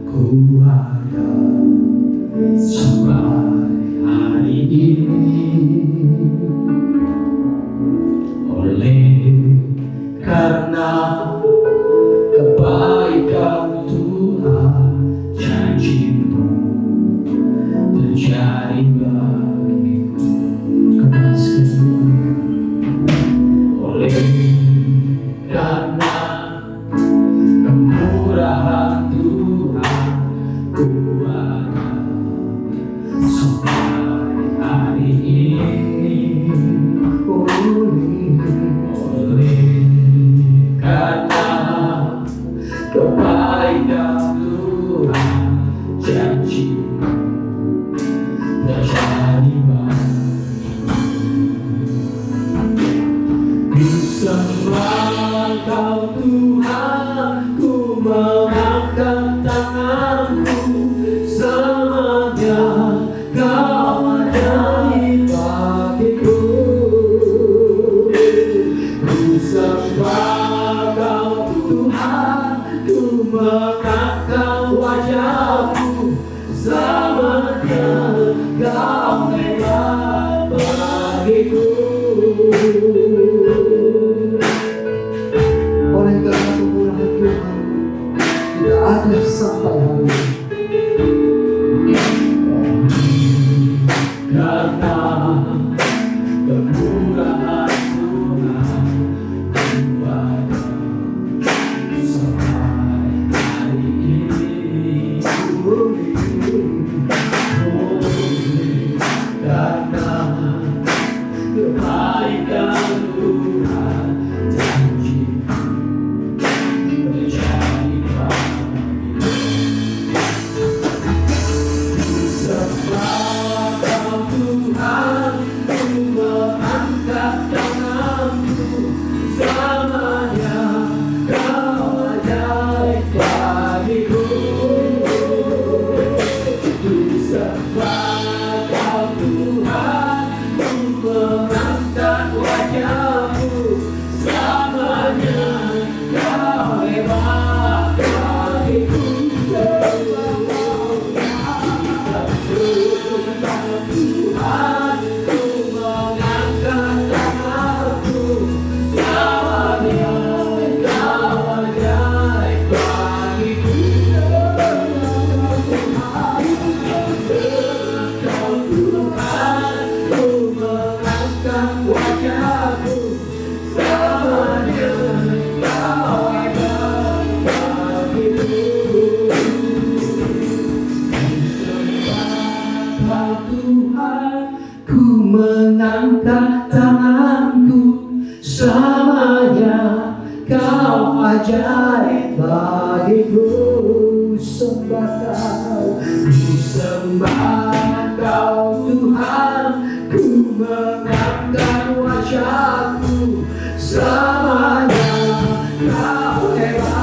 ku ada sampai hari ini. Oleh karena kebaikan Tuhan, janji-Mu terjadi bagiku. Katakan sekali. Oleh karena kemurahan Tuhan, ku ada sampai hari ini. Oleh karena kebaikan Tuhan, janji terjadi bagiku. Ku sembah Kau Tuhan, ku mengangkat tanganku, selamanya Kau ada di bagiku. Ku sembah Kau Tuhan, ku mengangkat wajah-Mu, selamanya ajaib bagiku. Sembah Kau, Ku sembah Kau Tuhan, ku mengangkat wajahku selamanya. Kau hebat